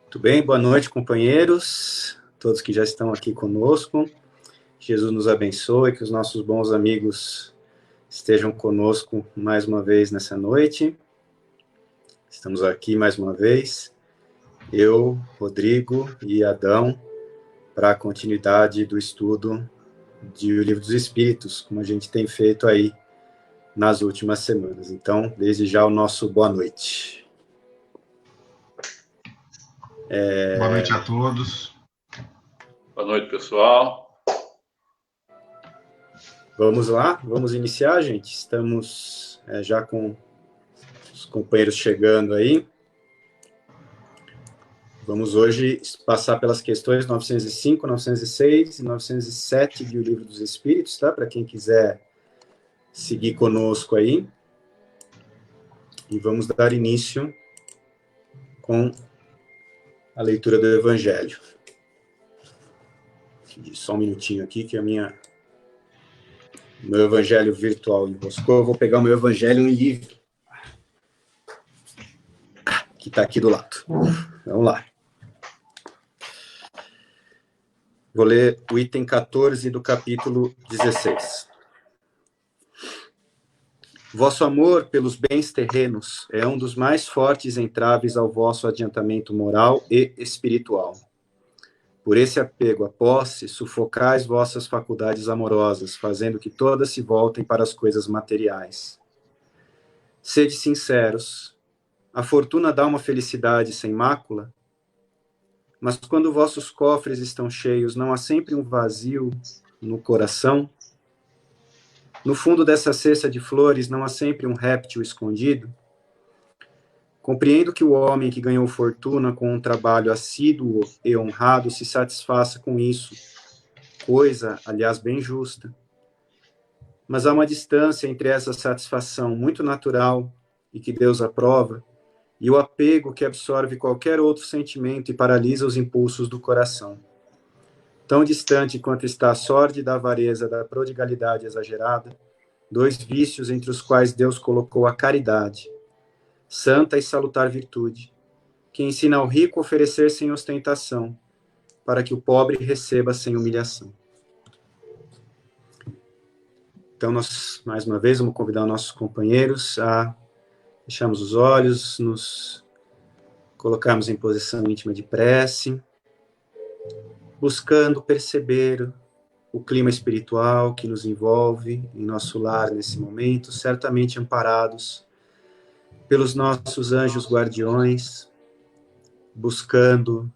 Muito bem, boa noite, companheiros, todos que já estão aqui conosco. Jesus nos abençoe, que os nossos bons amigos estejam conosco mais uma vez nessa noite. Estamos aqui mais uma vez, eu, Rodrigo e Adão, para a continuidade do estudo de O Livro dos Espíritos, como a gente tem feito aí nas últimas semanas. Então, desde já o nosso boa noite. Boa noite a todos. Boa noite, pessoal. Vamos lá, vamos iniciar, gente. Estamos já com os companheiros chegando aí. Vamos hoje passar pelas questões 905, 906 e 907 de O Livro dos Espíritos, tá? Para quem quiser seguir conosco aí. E vamos dar início com a leitura do Evangelho. Só um minutinho aqui, que meu Evangelho virtual enroscou. Eu vou pegar o meu Evangelho em livro, que está aqui do lado. Vamos lá. Vou ler o item 14 do capítulo 16. Vosso amor pelos bens terrenos é um dos mais fortes entraves ao vosso adiantamento moral e espiritual. Por esse apego à posse, sufocais vossas faculdades amorosas, fazendo que todas se voltem para as coisas materiais. Sede sinceros. A fortuna dá uma felicidade sem mácula? Mas quando vossos cofres estão cheios, não há sempre um vazio no coração? No fundo dessa cesta de flores, não há sempre um réptil escondido? Compreendo que o homem que ganhou fortuna com um trabalho assíduo e honrado se satisfaça com isso, coisa, aliás, bem justa. Mas há uma distância entre essa satisfação muito natural e que Deus aprova, e o apego que absorve qualquer outro sentimento e paralisa os impulsos do coração. Tão distante quanto está a sórdida avareza da prodigalidade exagerada, dois vícios entre os quais Deus colocou a caridade, santa e salutar virtude, que ensina ao rico a oferecer sem ostentação, para que o pobre receba sem humilhação. Então, nós, mais uma vez, vamos convidar nossos companheiros a fecharmos os olhos, nos colocarmos em posição íntima de prece, buscando perceber o clima espiritual que nos envolve em nosso lar nesse momento, certamente amparados pelos nossos anjos guardiões, buscando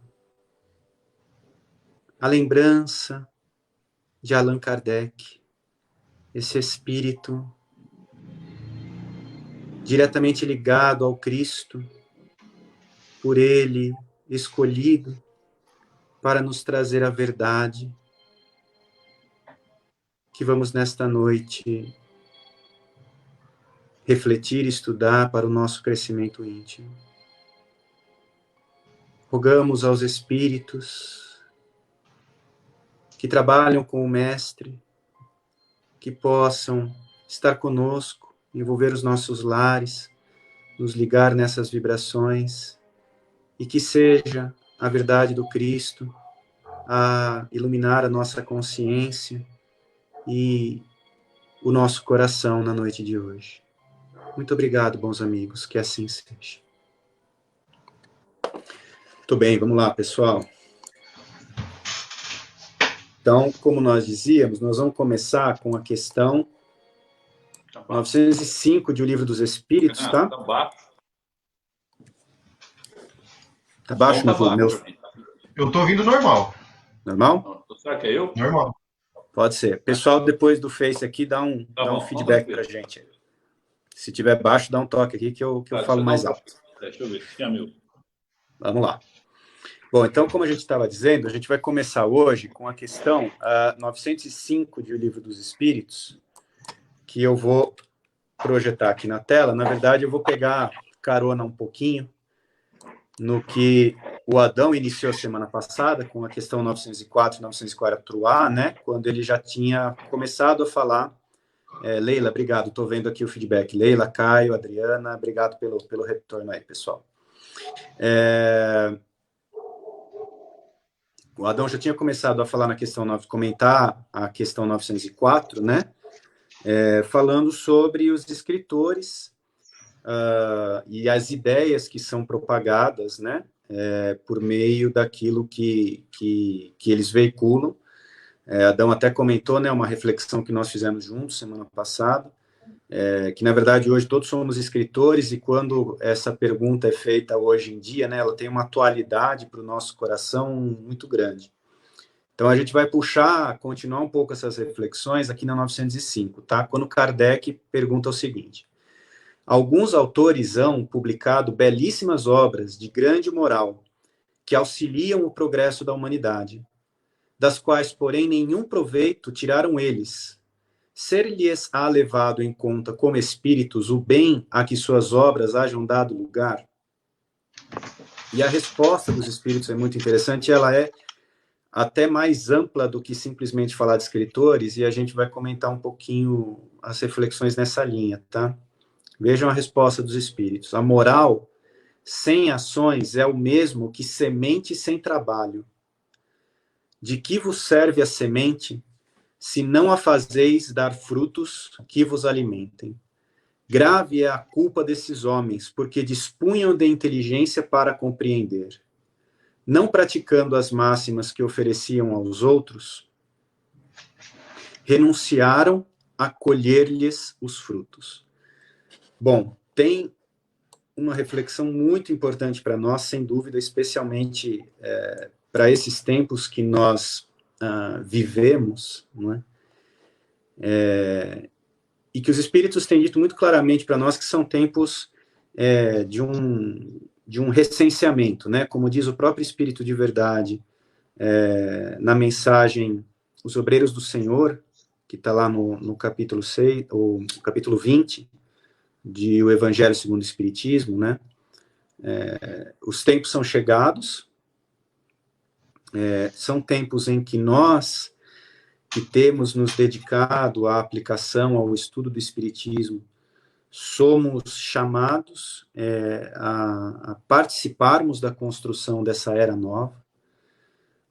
a lembrança de Allan Kardec, esse espírito diretamente ligado ao Cristo, por ele escolhido para nos trazer a verdade, que vamos nesta noite refletir e estudar para o nosso crescimento íntimo. Rogamos aos espíritos que trabalham com o Mestre, que possam estar conosco, envolver os nossos lares, nos ligar nessas vibrações, e que seja a verdade do Cristo a iluminar a nossa consciência e o nosso coração na noite de hoje. Muito obrigado, bons amigos, que assim seja. Muito bem, vamos lá, pessoal. Então, como nós dizíamos, nós vamos começar com a questão 905 de O Livro dos Espíritos, tá? Tá baixo. Tá baixo no meu? Eu tô ouvindo normal. Normal? Será que é eu? Normal. Pode ser. Pessoal, depois do Face aqui, dá um feedback pra gente. Se tiver baixo, dá um toque aqui que eu falo mais alto. Deixa eu ver se é meu. Vamos lá. Bom, então, como a gente estava dizendo, a gente vai começar hoje com a questão 905 de O Livro dos Espíritos, que eu vou projetar aqui na tela. Na verdade, eu vou pegar carona um pouquinho no que o Adão iniciou semana passada, com a questão 904 e 904A, né? Quando ele já tinha começado a falar. Leila, obrigado, estou vendo aqui o feedback. Leila, Caio, Adriana, obrigado pelo retorno aí, pessoal. o Adão já tinha começado a falar na questão 9, comentar a questão 904, né? Falando sobre os escritores e as ideias que são propagadas, né? Por meio daquilo que eles veiculam. Adão até comentou, né? Uma reflexão que nós fizemos juntos semana passada, que na verdade hoje todos somos escritores, e quando essa pergunta é feita hoje em dia, né, ela tem uma atualidade para o nosso coração muito grande. Então a gente vai continuar um pouco essas reflexões aqui na 905, tá? Quando Kardec pergunta o seguinte: alguns autores hão publicado belíssimas obras de grande moral que auxiliam o progresso da humanidade, das quais, porém, nenhum proveito tiraram eles. Ser-lhes-á levado em conta como espíritos o bem a que suas obras hajam dado lugar? E a resposta dos espíritos é muito interessante, ela é até mais ampla do que simplesmente falar de escritores, e a gente vai comentar um pouquinho as reflexões nessa linha, tá? Vejam a resposta dos espíritos. A moral sem ações é o mesmo que semente sem trabalho. De que vos serve a semente, se não a fazeis dar frutos que vos alimentem? Grave é a culpa desses homens, porque dispunham de inteligência para compreender. Não praticando as máximas que ofereciam aos outros, renunciaram a colher-lhes os frutos. Bom, tem uma reflexão muito importante para nós, sem dúvida, especialmente para esses tempos que nós vivemos, não é? E que os espíritos têm dito muito claramente para nós que são tempos de um recenseamento, né? Como diz o próprio Espírito de Verdade na mensagem Os Obreiros do Senhor, que está lá no capítulo 6, ou no capítulo 20, de O Evangelho segundo o Espiritismo, né? Os tempos são chegados, são tempos em que nós, que temos nos dedicado à aplicação, ao estudo do Espiritismo, somos chamados a participarmos da construção dessa era nova.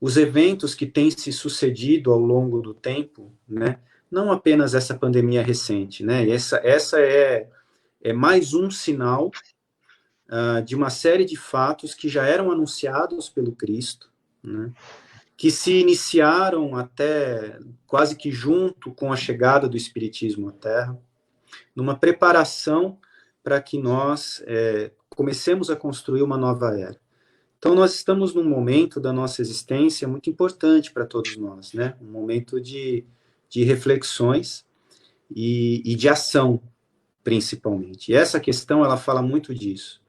Os eventos que têm se sucedido ao longo do tempo, né, não apenas essa pandemia recente, né, essa é mais um sinal de uma série de fatos que já eram anunciados pelo Cristo, né, que se iniciaram até quase que junto com a chegada do Espiritismo à Terra, numa preparação para que nós comecemos a construir uma nova era. Então, nós estamos num momento da nossa existência muito importante para todos nós, né? Um momento de reflexões e de ação, principalmente. E essa questão, ela fala muito disso.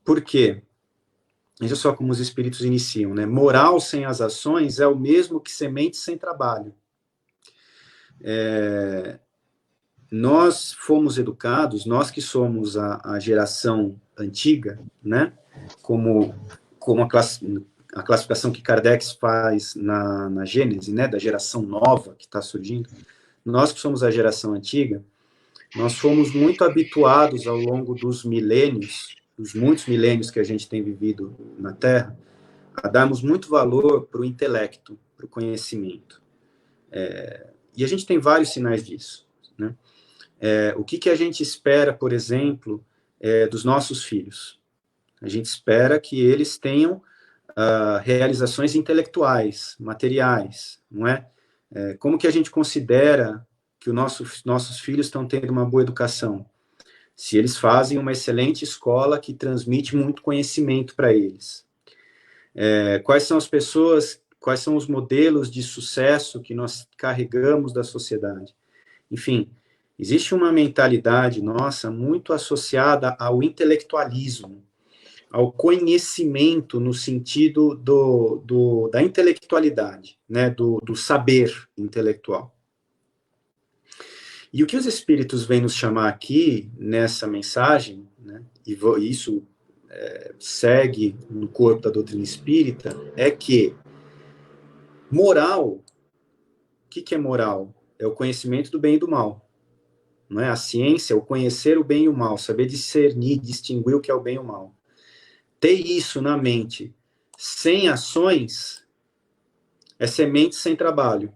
Por quê? Veja só como os espíritos iniciam, né? Moral sem as ações é o mesmo que semente sem trabalho. Nós fomos educados, nós que somos a geração antiga, né? Como a classificação que Kardec faz na Gênese, né? Da geração nova que está surgindo. Nós que somos a geração antiga, nós fomos muito habituados ao longo dos milênios, dos muitos milênios que a gente tem vivido na Terra, a darmos muito valor para o intelecto, para o conhecimento. E a gente tem vários sinais disso, né? O que a gente espera, por exemplo, dos nossos filhos? A gente espera que eles tenham realizações intelectuais, materiais, não é? Como que a gente considera que os nossos filhos estão tendo uma boa educação? Se eles fazem uma excelente escola que transmite muito conhecimento para eles. Quais são as pessoas, quais são os modelos de sucesso que nós carregamos da sociedade? Enfim, existe uma mentalidade nossa muito associada ao intelectualismo, ao conhecimento no sentido da intelectualidade, né, do saber intelectual. E o que os espíritos vêm nos chamar aqui, nessa mensagem, né, e isso segue no corpo da doutrina espírita, é que moral, o que é moral? É o conhecimento do bem e do mal. Não é? A ciência é o conhecer o bem e o mal, saber discernir, distinguir o que é o bem e o mal. Ter isso na mente sem ações é semente sem trabalho.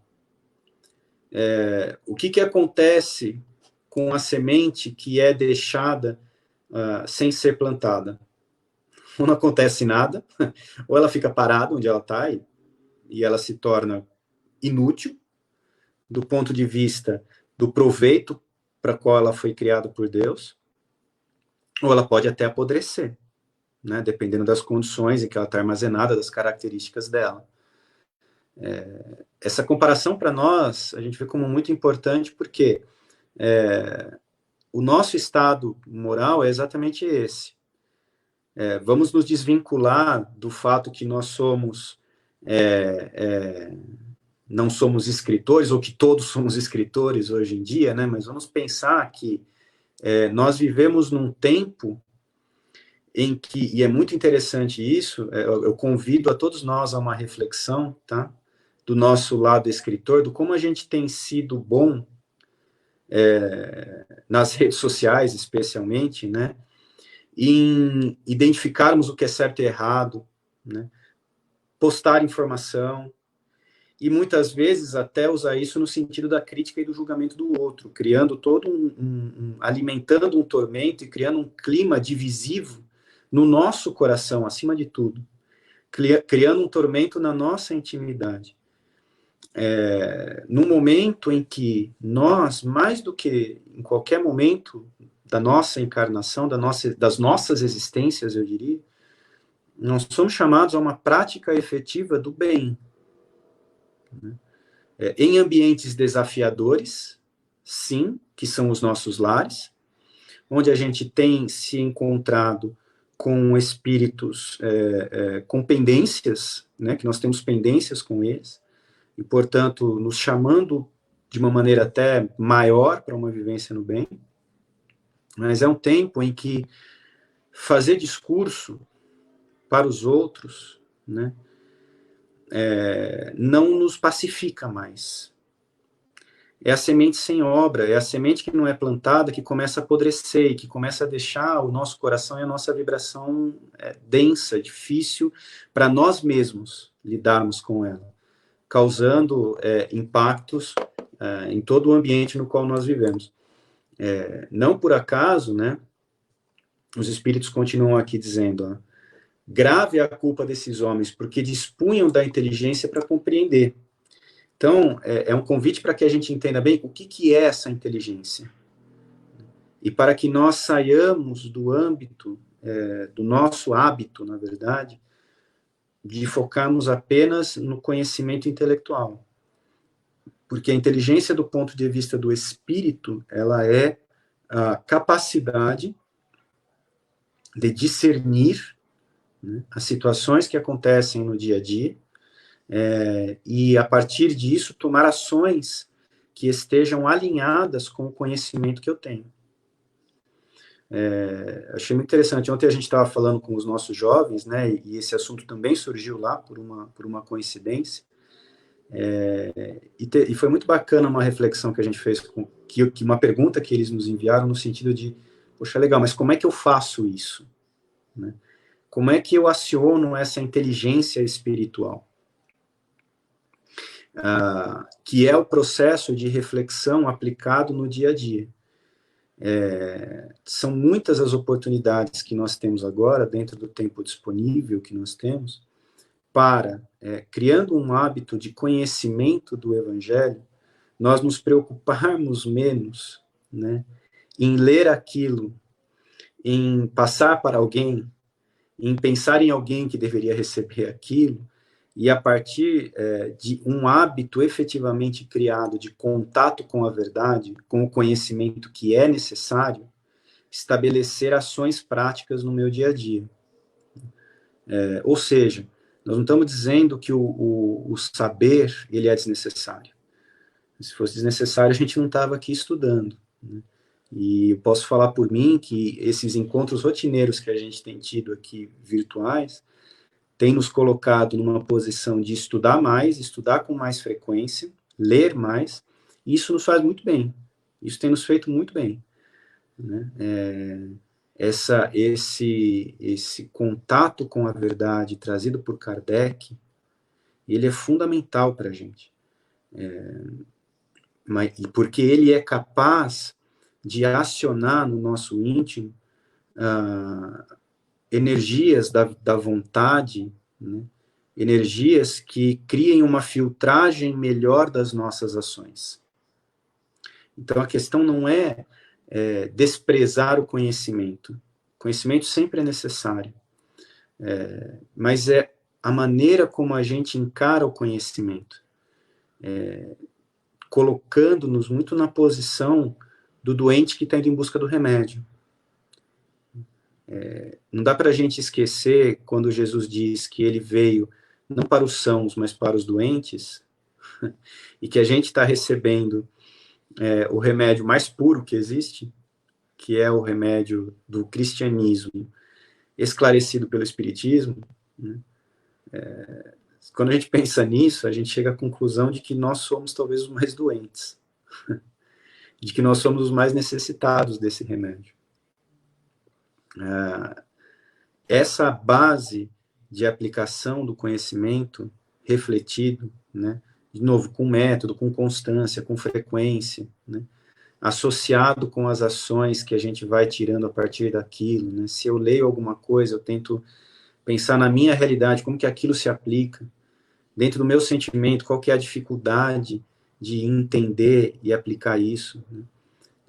O que acontece com a semente que é deixada sem ser plantada? Ou não acontece nada, ou ela fica parada onde ela está e ela se torna inútil do ponto de vista do proveito para qual ela foi criada por Deus, ou ela pode até apodrecer, né, dependendo das condições em que ela está armazenada, das características dela. Essa comparação para nós, a gente vê como muito importante porque o nosso estado moral é exatamente esse. Vamos nos desvincular do fato que nós somos não somos escritores, ou que todos somos escritores hoje em dia, né? Mas vamos pensar que nós vivemos num tempo em que, e é muito interessante isso, eu convido a todos nós a uma reflexão, tá? Do nosso lado escritor, do como a gente tem sido bom nas redes sociais, especialmente, né? Em identificarmos o que é certo e errado, né? Postar informação, e muitas vezes até usar isso no sentido da crítica e do julgamento do outro, criando todo alimentando um tormento e criando um clima divisivo no nosso coração, acima de tudo, criando um tormento na nossa intimidade. No momento em que nós, mais do que em qualquer momento da nossa encarnação, das nossas existências, eu diria, nós somos chamados a uma prática efetiva do bem. Em ambientes desafiadores, sim, que são os nossos lares, onde a gente tem se encontrado com espíritos com pendências, né, que nós temos pendências com eles, e, portanto, nos chamando de uma maneira até maior para uma vivência no bem, mas é um tempo em que fazer discurso para os outros, né, não nos pacifica mais. É a semente sem obra, é a semente que não é plantada, que começa a apodrecer, que começa a deixar o nosso coração e a nossa vibração densa, difícil para nós mesmos lidarmos com ela, causando impactos em todo o ambiente no qual nós vivemos. Não por acaso, né, os espíritos continuam aqui dizendo, grave é a culpa desses homens, porque dispunham da inteligência para compreender. Então, é um convite para que a gente entenda bem o que é essa inteligência. E para que nós saiamos do âmbito, do nosso hábito, na verdade, de focarmos apenas no conhecimento intelectual. Porque a inteligência, do ponto de vista do espírito, ela é a capacidade de discernir, né, as situações que acontecem no dia a dia, e, a partir disso, tomar ações que estejam alinhadas com o conhecimento que eu tenho. Achei muito interessante. Ontem a gente estava falando com os nossos jovens, né, e esse assunto também surgiu lá por uma coincidência, e foi muito bacana uma reflexão que a gente fez, que uma pergunta que eles nos enviaram no sentido de, poxa, legal, mas como é que eu faço isso? Né? Como é que eu aciono essa inteligência espiritual? Que é o processo de reflexão aplicado no dia a dia. São muitas as oportunidades que nós temos agora, dentro do tempo disponível que nós temos, para, criando um hábito de conhecimento do Evangelho, nós nos preocuparmos menos, né, em ler aquilo, em passar para alguém, em pensar em alguém que deveria receber aquilo, e a partir de um hábito efetivamente criado de contato com a verdade, com o conhecimento que é necessário, estabelecer ações práticas no meu dia a dia. Ou seja, nós não estamos dizendo que o saber ele é desnecessário. Se fosse desnecessário, a gente não estava aqui estudando, né? E eu posso falar por mim que esses encontros rotineiros que a gente tem tido aqui, virtuais, tem nos colocado numa posição de estudar mais, estudar com mais frequência, ler mais, e isso nos faz muito bem. Isso tem nos feito muito bem, né? esse contato com a verdade trazido por Kardec, ele é fundamental para a gente. Porque ele é capaz de acionar no nosso íntimo energias da vontade, né? Energias que criem uma filtragem melhor das nossas ações. Então, a questão não é desprezar o conhecimento. O conhecimento sempre é necessário. Mas é a maneira como a gente encara o conhecimento. Colocando-nos muito na posição do doente que está indo em busca do remédio. Não dá para a gente esquecer, quando Jesus diz que ele veio não para os sãos, mas para os doentes, e que a gente está recebendo o remédio mais puro que existe, que é o remédio do cristianismo, esclarecido pelo Espiritismo, né? Quando a gente pensa nisso, a gente chega à conclusão de que nós somos talvez os mais doentes, de que nós somos os mais necessitados desse remédio. Essa base de aplicação do conhecimento refletido, né, de novo, com método, com constância, com frequência, né, associado com as ações que a gente vai tirando a partir daquilo, né, se eu leio alguma coisa, eu tento pensar na minha realidade, como que aquilo se aplica, dentro do meu sentimento, qual que é a dificuldade de entender e aplicar isso, né?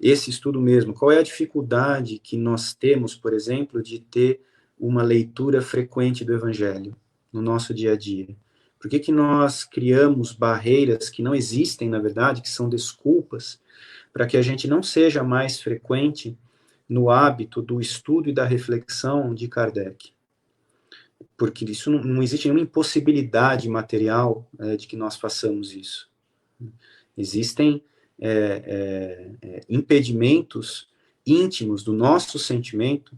Esse estudo mesmo, qual é a dificuldade que nós temos, por exemplo, de ter uma leitura frequente do Evangelho no nosso dia a dia? Por que nós criamos barreiras que não existem, na verdade, que são desculpas, para que a gente não seja mais frequente no hábito do estudo e da reflexão de Kardec? Porque isso não existe nenhuma impossibilidade material de que nós façamos isso. Existem impedimentos íntimos do nosso sentimento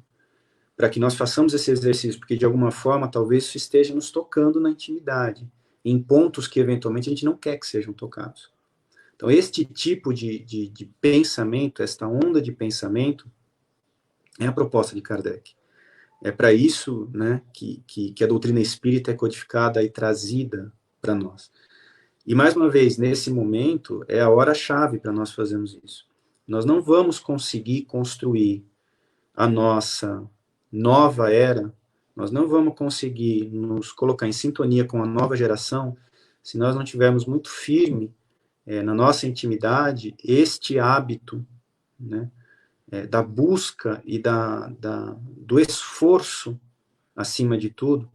para que nós façamos esse exercício, porque de alguma forma talvez isso esteja nos tocando na intimidade, em pontos que eventualmente a gente não quer que sejam tocados. Então, este tipo de pensamento, esta onda de pensamento, é a proposta de Kardec. É para isso, né, que a doutrina espírita é codificada e trazida para nós. E, mais uma vez, nesse momento, é a hora-chave para nós fazermos isso. Nós não vamos conseguir construir a nossa nova era, nós não vamos conseguir nos colocar em sintonia com a nova geração se nós não tivermos muito firme na nossa intimidade este hábito, né, da busca e do esforço, acima de tudo.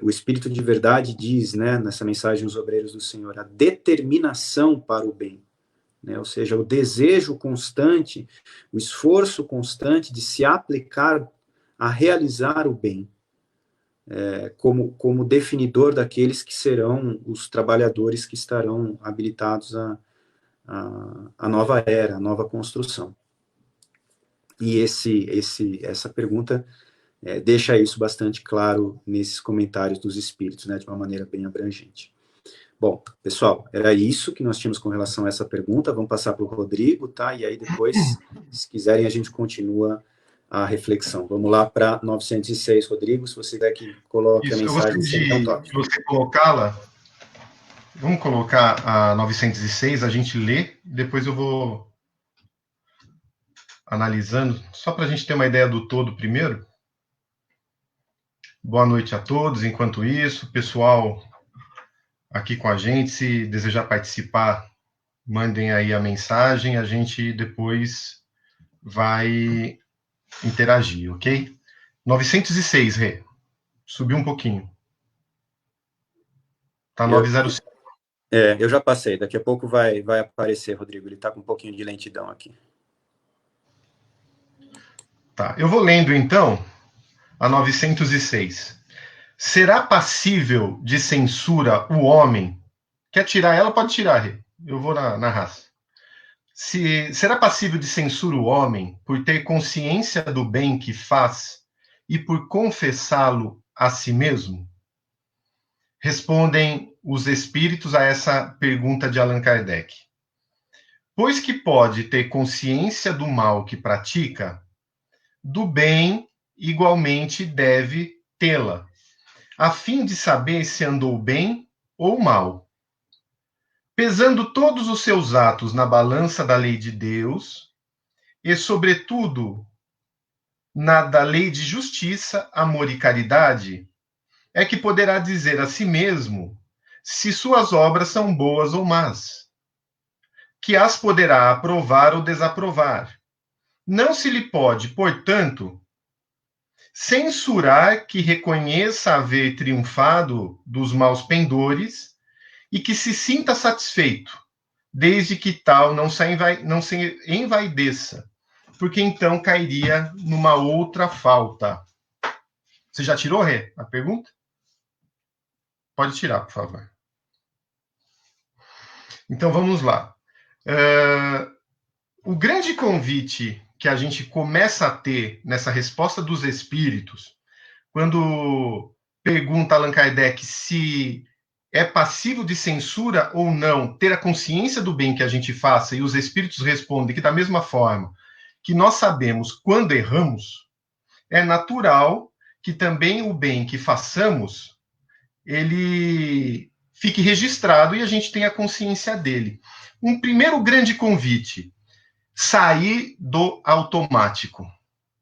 O Espírito de Verdade diz, né, nessa mensagem Os Obreiros do Senhor, a determinação para o bem, né, ou seja, o desejo constante, o esforço constante de se aplicar a realizar o bem, como definidor daqueles que serão os trabalhadores que estarão habilitados à nova era, à nova construção. E essa pergunta deixa isso bastante claro nesses comentários dos espíritos, né, de uma maneira bem abrangente. Bom, pessoal, era isso que nós tínhamos com relação a essa pergunta. Vamos passar para o Rodrigo, tá? E aí depois, se quiserem, a gente continua a reflexão. Vamos lá para 906, Rodrigo, se você quiser que coloque a mensagem. Eu gostaria de você colocá-la. Vamos colocar a 906, a gente lê, depois eu vou analisando, só para a gente ter uma ideia do todo primeiro. Boa noite a todos. Enquanto isso, pessoal aqui com a gente, se desejar participar, mandem aí a mensagem, a gente depois vai interagir, ok? 906, Rê. Subiu um pouquinho. Tá 905. Eu já passei, daqui a pouco vai aparecer, Rodrigo, ele está com um pouquinho de lentidão aqui. Tá, eu vou lendo então a 906. Será passível de censura o homem? Quer tirar ela? Pode tirar, Rê. Eu vou na raça. Será passível de censura o homem por ter consciência do bem que faz e por confessá-lo a si mesmo? Respondem os espíritos a essa pergunta de Allan Kardec. Pois que pode ter consciência do mal que pratica, do bem igualmente deve tê-la, a fim de saber se andou bem ou mal. Pesando todos os seus atos na balança da lei de Deus, e, sobretudo, na da lei de justiça, amor e caridade, é que poderá dizer a si mesmo se suas obras são boas ou más, que as poderá aprovar ou desaprovar. Não se lhe pode, portanto, censurar que reconheça haver triunfado dos maus pendores e que se sinta satisfeito, desde que tal não se envaideça, porque então cairia numa outra falta. Você já tirou, Rê, a pergunta? Pode tirar, por favor. Então vamos lá. O grande convite que a gente começa a ter nessa resposta dos espíritos, quando pergunta Allan Kardec se é passível de censura ou não ter a consciência do bem que a gente faça, e os espíritos respondem que, da mesma forma que nós sabemos quando erramos, é natural que também o bem que façamos, ele fique registrado e a gente tenha consciência dele. Um primeiro grande convite: sair do automático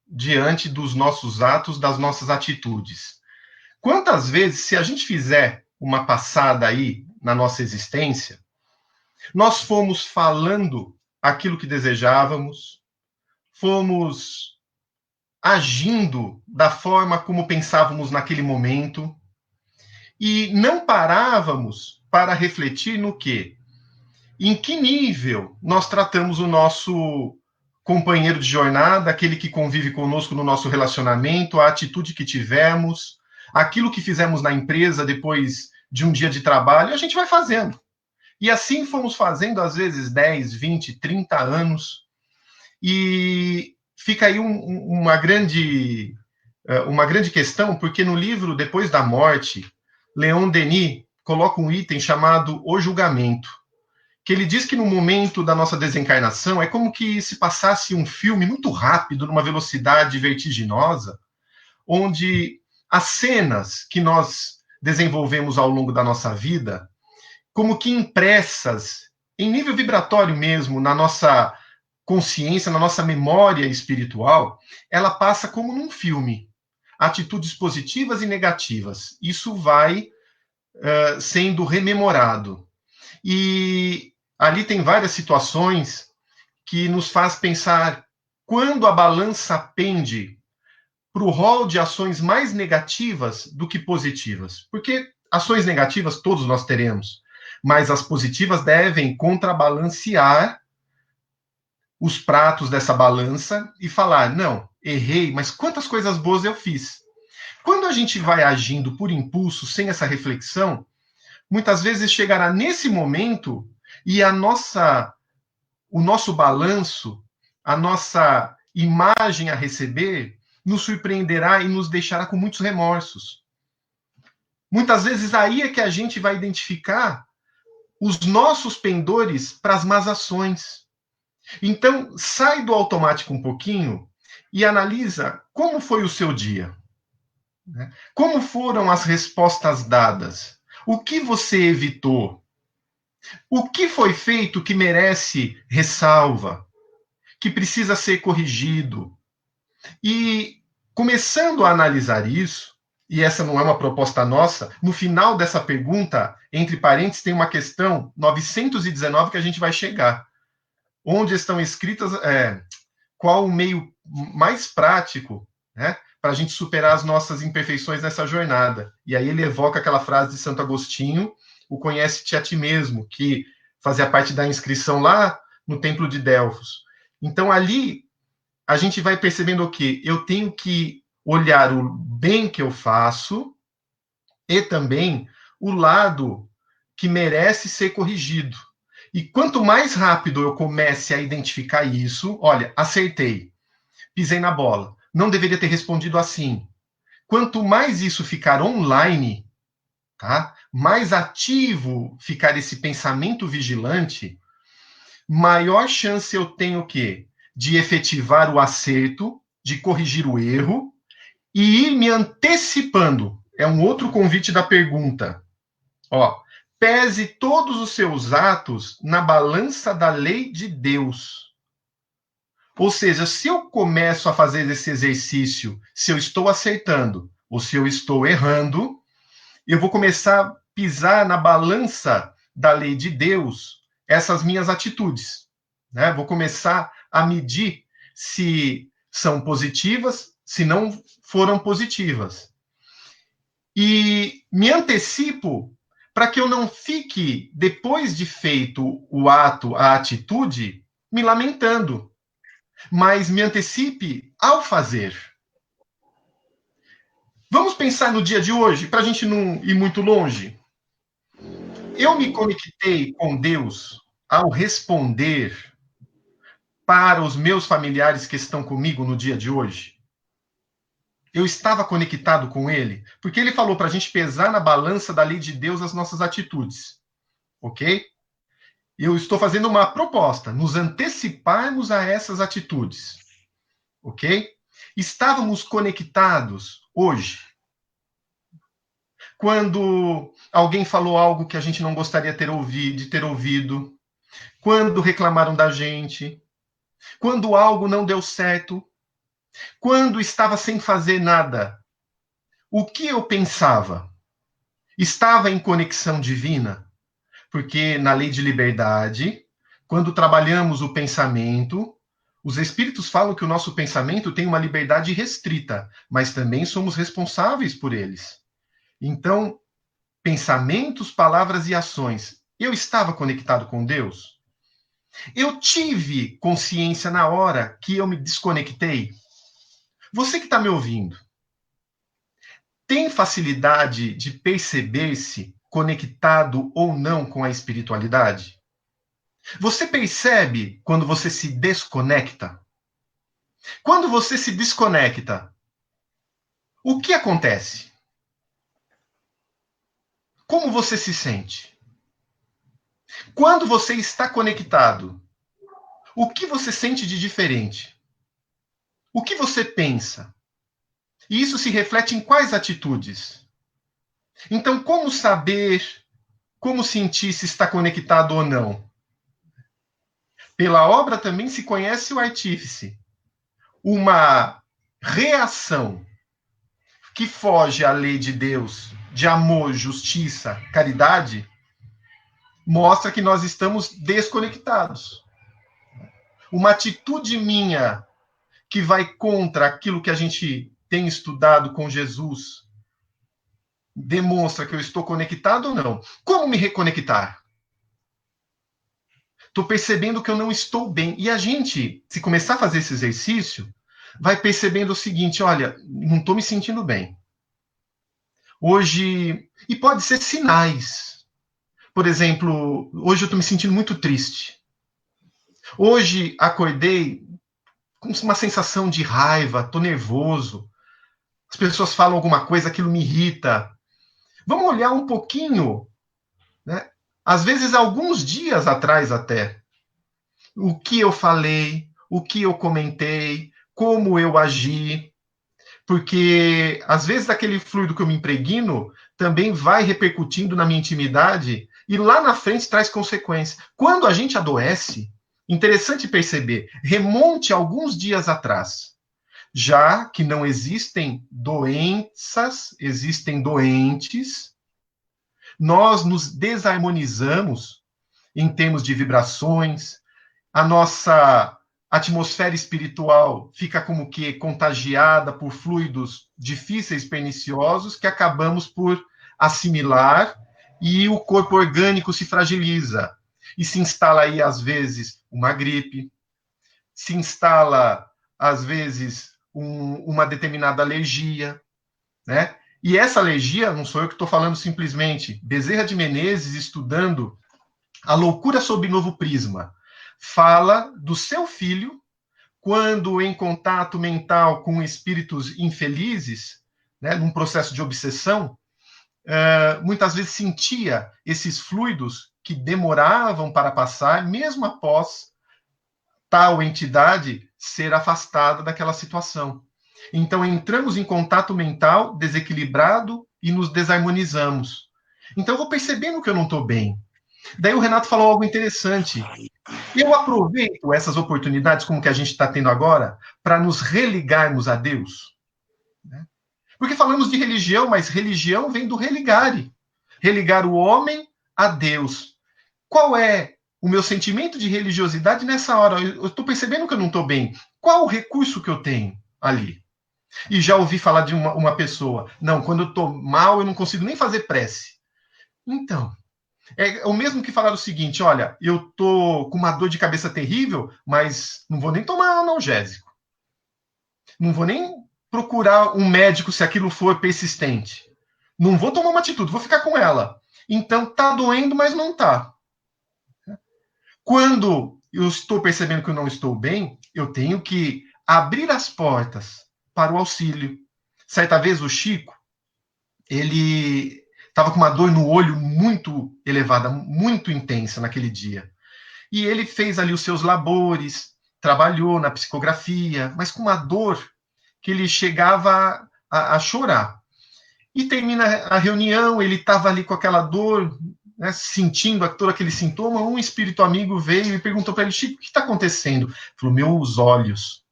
diante dos nossos atos, das nossas atitudes. Quantas vezes, se a gente fizer uma passada aí na nossa existência, nós fomos falando aquilo que desejávamos, fomos agindo da forma como pensávamos naquele momento e não parávamos para refletir no quê? Em que nível nós tratamos o nosso companheiro de jornada, aquele que convive conosco no nosso relacionamento, a atitude que tivemos, aquilo que fizemos na empresa depois de um dia de trabalho, a gente vai fazendo. E assim fomos fazendo, às vezes, 10, 20, 30 anos. E fica aí uma grande questão, porque no livro Depois da Morte, Leon Denis coloca um item chamado O Julgamento, que ele diz que no momento da nossa desencarnação é como que se passasse um filme muito rápido, numa velocidade vertiginosa, onde as cenas que nós desenvolvemos ao longo da nossa vida, como que impressas, em nível vibratório mesmo, na nossa consciência, na nossa memória espiritual, ela passa como num filme. Atitudes positivas e negativas. Isso vai sendo rememorado. E ali tem várias situações que nos faz pensar quando a balança pende para o rol de ações mais negativas do que positivas. Porque ações negativas todos nós teremos, mas as positivas devem contrabalancear os pratos dessa balança e falar, não, errei, mas quantas coisas boas eu fiz. Quando a gente vai agindo por impulso, sem essa reflexão, muitas vezes chegará nesse momento e o nosso balanço, a nossa imagem a receber, nos surpreenderá e nos deixará com muitos remorsos. Muitas vezes aí é que a gente vai identificar os nossos pendores para as más ações. Então, sai do automático um pouquinho e analisa como foi o seu dia. Como foram as respostas dadas? O que você evitou? O que foi feito que merece ressalva? Que precisa ser corrigido? E começando a analisar isso, e essa não é uma proposta nossa, no final dessa pergunta, entre parênteses, tem uma questão 919 que a gente vai chegar, onde estão escritas qual o meio mais prático, né, para a gente superar as nossas imperfeições nessa jornada. E aí ele evoca aquela frase de Santo Agostinho, o conhece-te a ti mesmo, que fazia parte da inscrição lá no Templo de Delfos. Então ali a gente vai percebendo o quê? Eu tenho que olhar o bem que eu faço e também o lado que merece ser corrigido. E quanto mais rápido eu comece a identificar isso, olha, acertei, pisei na bola, não deveria ter respondido assim. Quanto mais isso ficar online, tá? Mais ativo ficar esse pensamento vigilante, maior chance eu tenho o quê? De efetivar o acerto de corrigir o erro e ir me antecipando. É um outro convite da pergunta. Ó, pese todos os seus atos na balança da lei de Deus. Ou seja, se eu começo a fazer esse exercício, se eu estou acertando ou se eu estou errando, eu vou começar a pisar na balança da lei de Deus essas minhas atitudes. Né? Vou começar a medir se são positivas, se não foram positivas. E me antecipo para que eu não fique, depois de feito o ato, a atitude, me lamentando, mas me antecipe ao fazer. Vamos pensar no dia de hoje, para a gente não ir muito longe. Eu me conectei com Deus ao responder para os meus familiares que estão comigo no dia de hoje. Eu estava conectado com ele, porque ele falou para a gente pesar na balança da lei de Deus as nossas atitudes. Ok? Eu estou fazendo uma proposta, nos anteciparmos a essas atitudes. Ok? Estávamos conectados hoje. Quando alguém falou algo que a gente não gostaria de ter ouvido, quando reclamaram da gente, quando algo não deu certo, quando estava sem fazer nada, o que eu pensava? Estava em conexão divina? Porque na lei de liberdade, quando trabalhamos o pensamento, os espíritos falam que o nosso pensamento tem uma liberdade restrita, mas também somos responsáveis por eles. Então, pensamentos, palavras e ações. Eu estava conectado com Deus? Eu tive consciência na hora que eu me desconectei? Você que está me ouvindo, tem facilidade de perceber-se conectado ou não com a espiritualidade? Você percebe quando você se desconecta? Quando você se desconecta, o que acontece? Como você se sente? Quando você está conectado, o que você sente de diferente? O que você pensa? E isso se reflete em quais atitudes? Então, como saber, como sentir se está conectado ou não? Pela obra também se conhece o artífice. Uma reação que foge à lei de Deus, de amor, justiça, caridade, mostra que nós estamos desconectados. Uma atitude minha que vai contra aquilo que a gente tem estudado com Jesus demonstra que eu estou conectado ou não? Como me reconectar? Estou percebendo que eu não estou bem. E a gente, se começar a fazer esse exercício, vai percebendo o seguinte, olha, não estou me sentindo bem. Hoje, e pode ser sinais. Por exemplo, hoje eu estou me sentindo muito triste. Hoje acordei com uma sensação de raiva, estou nervoso. As pessoas falam alguma coisa, aquilo me irrita. Vamos olhar um pouquinho, né? Às vezes, alguns dias atrás até, o que eu falei, o que eu comentei, como eu agi, porque às vezes aquele fluido que eu me impregno também vai repercutindo na minha intimidade e lá na frente traz consequências. Quando a gente adoece, interessante perceber, remonte alguns dias atrás, já que não existem doenças, existem doentes, nós nos desarmonizamos em termos de vibrações, a nossa atmosfera espiritual fica como que contagiada por fluidos difíceis, perniciosos, que acabamos por assimilar e o corpo orgânico se fragiliza. E se instala aí, às vezes, uma gripe, se instala, às vezes, uma determinada alergia, né? E essa alergia, não sou eu que estou falando simplesmente, Bezerra de Menezes, estudando A Loucura sob Novo Prisma, fala do seu filho, quando em contato mental com espíritos infelizes, né, num processo de obsessão, muitas vezes sentia esses fluidos que demoravam para passar, mesmo após tal entidade ser afastada daquela situação. Então, entramos em contato mental desequilibrado e nos desarmonizamos. Então, eu vou percebendo que eu não estou bem. Daí o Renato falou algo interessante. Eu aproveito essas oportunidades, como que a gente está tendo agora, para nos religarmos a Deus. Porque falamos de religião, mas religião vem do religare. Religar o homem a Deus. Qual é o meu sentimento de religiosidade nessa hora? Eu estou percebendo que eu não estou bem. Qual o recurso que eu tenho ali? E já ouvi falar de uma pessoa, não, quando eu estou mal, eu não consigo nem fazer prece. Então, é o mesmo que falar o seguinte, olha, eu estou com uma dor de cabeça terrível, mas não vou nem tomar analgésico. Não vou nem procurar um médico se aquilo for persistente. Não vou tomar uma atitude, vou ficar com ela. Então, tá doendo, mas não tá. Quando eu estou percebendo que eu não estou bem, eu tenho que abrir as portas para o auxílio. Certa vez o Chico, ele estava com uma dor no olho muito elevada, muito intensa naquele dia. E ele fez ali os seus labores, trabalhou na psicografia, mas com uma dor que ele chegava a chorar. E termina a reunião, ele estava ali com aquela dor, né, sentindo todo aquele sintoma. Um espírito amigo veio e perguntou para ele, Chico, o que está acontecendo? Ele falou, meus olhos.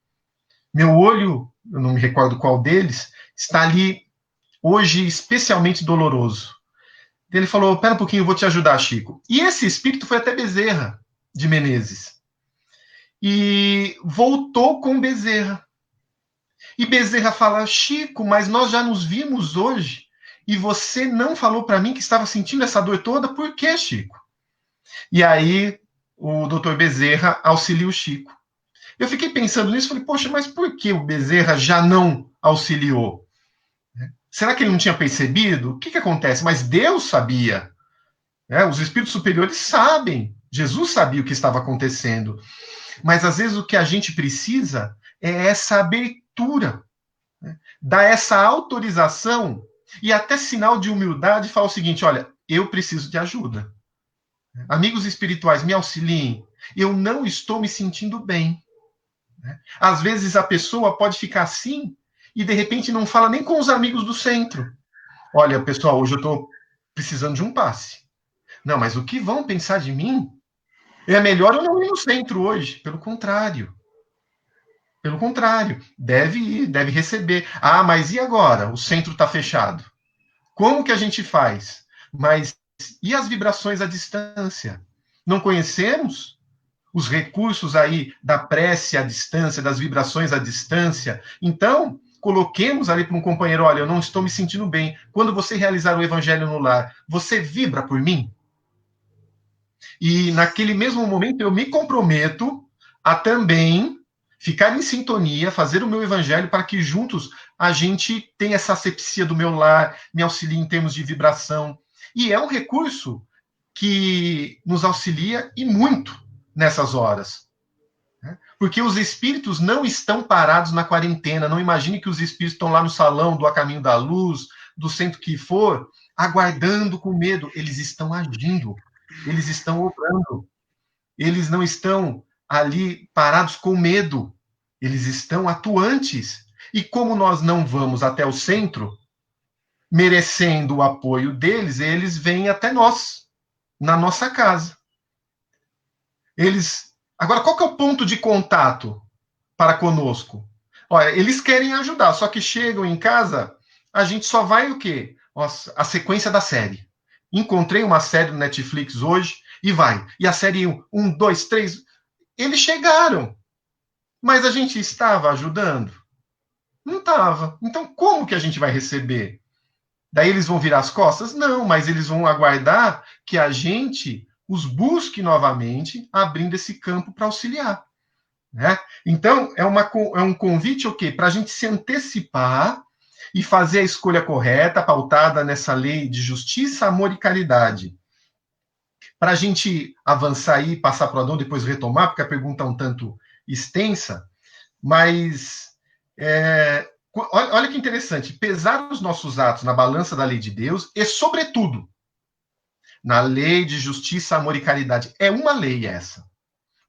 Meu olho, eu não me recordo qual deles, está ali hoje especialmente doloroso. Ele falou, pera um pouquinho, eu vou te ajudar, Chico. E esse espírito foi até Bezerra de Menezes. E voltou com Bezerra. E Bezerra fala, Chico, mas nós já nos vimos hoje e você não falou para mim que estava sentindo essa dor toda, por quê, Chico? E aí o doutor Bezerra auxilia o Chico. Eu fiquei pensando nisso, falei, poxa, mas por que o Bezerra já não auxiliou? Será que ele não tinha percebido? O que acontece? Mas Deus sabia. Os espíritos superiores sabem. Jesus sabia o que estava acontecendo. Mas às vezes o que a gente precisa é essa abertura. Dar essa autorização e até sinal de humildade falar o seguinte, olha, eu preciso de ajuda. Amigos espirituais, me auxiliem. Eu não estou me sentindo bem. Às vezes a pessoa pode ficar assim e de repente não fala nem com os amigos do centro. Olha, pessoal, hoje eu estou precisando de um passe. Não, mas o que vão pensar de mim? É melhor eu não ir no centro hoje. Pelo contrário. Pelo contrário. Deve ir, deve receber. Ah, mas e agora? O centro está fechado. Como que a gente faz? Mas e as vibrações à distância? Não conhecemos os recursos aí da prece à distância, das vibrações à distância? Então, coloquemos ali para um companheiro, olha, eu não estou me sentindo bem. Quando você realizar o evangelho no lar, você vibra por mim? E naquele mesmo momento eu me comprometo a também ficar em sintonia, fazer o meu evangelho para que juntos a gente tenha essa asepsia do meu lar, me auxilie em termos de vibração. E é um recurso que nos auxilia e muito nessas horas. Porque os espíritos não estão parados na quarentena. Não imagine que os espíritos estão lá no salão do A Caminho da Luz, do centro que for, aguardando com medo. Eles estão agindo. Eles estão obrando. Eles não estão ali parados com medo. Eles estão atuantes. E como nós não vamos até o centro, merecendo o apoio deles, eles vêm até nós, na nossa casa. Agora, qual que é o ponto de contato para conosco? Olha, eles querem ajudar, só que chegam em casa, a gente só vai o quê? A sequência da série. Encontrei uma série no Netflix hoje e vai. E a série 1, 2, 3... Eles chegaram. Mas a gente estava ajudando? Não estava. Então, como que a gente vai receber? Daí eles vão virar as costas? Não, mas eles vão aguardar que a gente os busque novamente, abrindo esse campo para auxiliar. Né? Então, é um convite o quê? Para a gente se antecipar e fazer a escolha correta, pautada nessa lei de justiça, amor e caridade. Para a gente avançar aí, passar para o Adão, depois retomar, porque a pergunta é um tanto extensa, mas olha que interessante, pesar os nossos atos na balança da lei de Deus e, sobretudo, na lei de justiça, amor e caridade. É uma lei essa.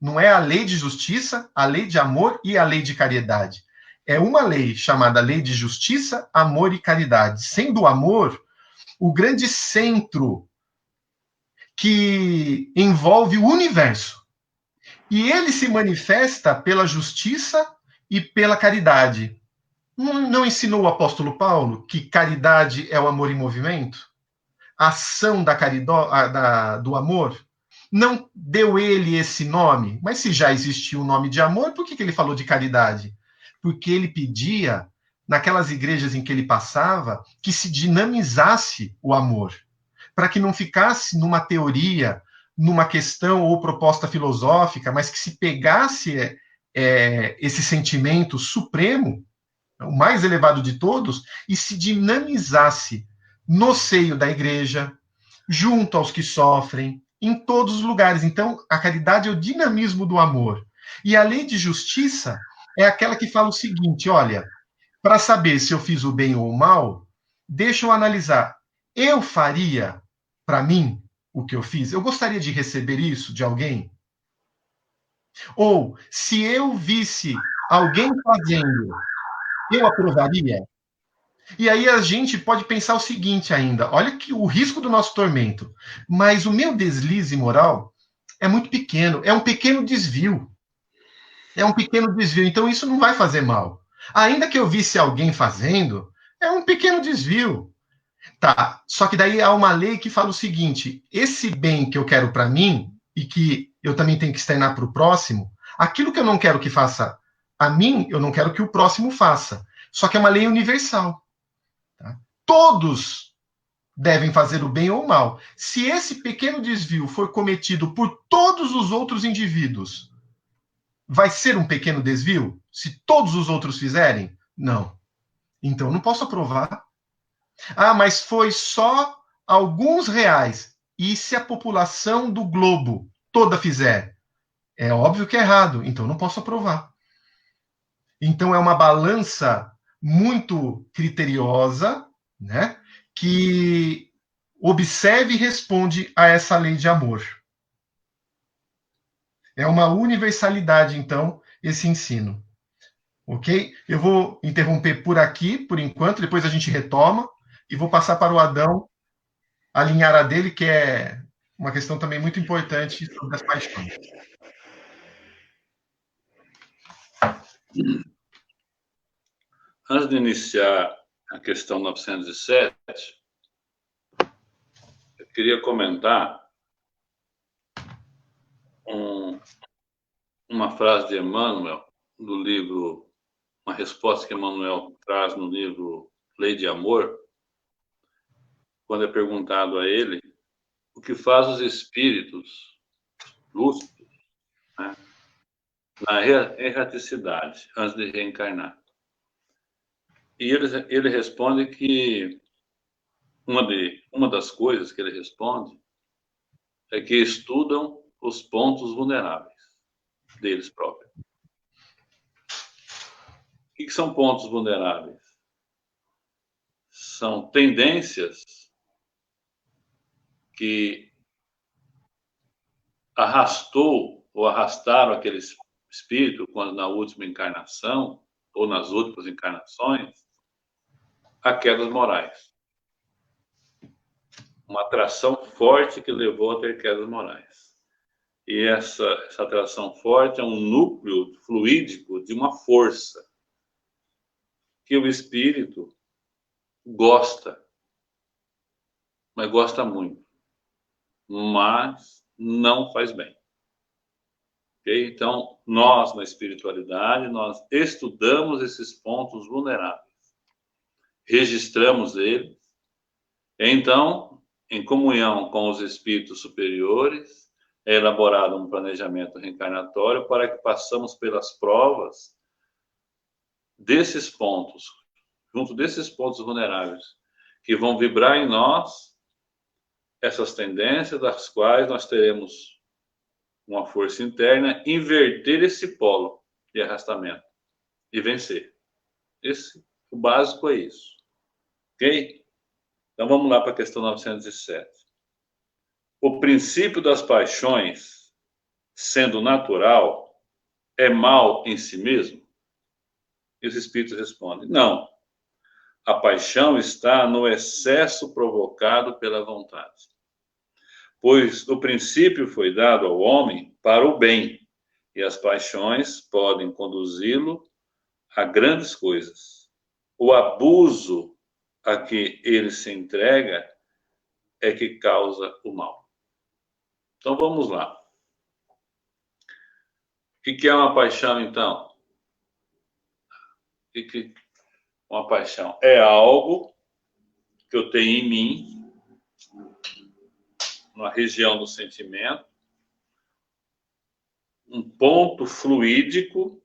Não é a lei de justiça, a lei de amor e a lei de caridade. É uma lei chamada lei de justiça, amor e caridade. Sendo o amor o grande centro que envolve o universo. E ele se manifesta pela justiça e pela caridade. Não ensinou o apóstolo Paulo que caridade é o amor em movimento? A ação do amor? Não deu ele esse nome? Mas se já existia o nome de amor, por que ele falou de caridade? Porque ele pedia, naquelas igrejas em que ele passava, que se dinamizasse o amor, para que não ficasse numa teoria, numa questão ou proposta filosófica, mas que se pegasse esse sentimento supremo, o mais elevado de todos, e se dinamizasse no seio da igreja, junto aos que sofrem, em todos os lugares. Então, a caridade é o dinamismo do amor. E a lei de justiça é aquela que fala o seguinte: olha, para saber se eu fiz o bem ou o mal, deixa eu analisar. Eu faria para mim o que eu fiz? Eu gostaria de receber isso de alguém? Ou, se eu visse alguém fazendo, eu aprovaria? E aí a gente pode pensar o seguinte ainda: olha que o risco do nosso tormento, mas o meu deslize moral é muito pequeno, é um pequeno desvio. É um pequeno desvio, então isso não vai fazer mal. Ainda que eu visse alguém fazendo, é um pequeno desvio. Tá, só que daí há uma lei que fala o seguinte: esse bem que eu quero para mim e que eu também tenho que externar para o próximo, aquilo que eu não quero que faça a mim, eu não quero que o próximo faça. Só que é uma lei universal. Tá? Todos devem fazer o bem ou o mal. Se esse pequeno desvio for cometido por todos os outros indivíduos, vai ser um pequeno desvio? Se todos os outros fizerem? Não. Então eu não posso aprovar. Ah, mas foi só alguns reais. E se a população do globo toda fizer? É óbvio que é errado, então não posso aprovar. Então é uma balança muito criteriosa, né, que observe e responde a essa lei de amor. É uma universalidade, então, esse ensino. Ok? Eu vou interromper por aqui, por enquanto, depois a gente retoma, e vou passar para o Adão alinhar a dele, que é uma questão também muito importante sobre as paixões. Antes de iniciar a questão 907, eu queria comentar uma frase de Emmanuel, do livro, uma resposta que Emmanuel traz no livro Lei de Amor, quando é perguntado a ele o que faz os espíritos lúcidos, né, na erraticidade, antes de reencarnar. E ele responde que uma das coisas que ele responde é que estudam os pontos vulneráveis deles próprios. O que são pontos vulneráveis? São tendências que arrastou ou arrastaram aquele espírito quando na última encarnação ou nas últimas encarnações a quedas morais. Uma atração forte que levou a ter quedas morais. E essa atração forte é um núcleo fluídico de uma força que o espírito gosta, mas gosta muito, mas não faz bem. Okay? Então, nós, na espiritualidade, nós estudamos esses pontos vulneráveis, registramos eles, então, em comunhão com os espíritos superiores, é elaborado um planejamento reencarnatório para que passamos pelas provas desses pontos, junto desses pontos vulneráveis, que vão vibrar em nós essas tendências, das quais nós teremos uma força interna, inverter esse polo de arrastamento e vencer. O básico é isso. Ok? Então vamos lá para a questão 907. O princípio das paixões sendo natural, é mal em si mesmo? E os espíritos respondem: não. A paixão está no excesso provocado pela vontade. Pois o princípio foi dado ao homem para o bem, e as paixões podem conduzi-lo a grandes coisas. O abuso a que ele se entrega é que causa o mal. Então vamos lá. O que é uma paixão, então? Uma paixão é algo que eu tenho em mim, na região do sentimento, um ponto fluídico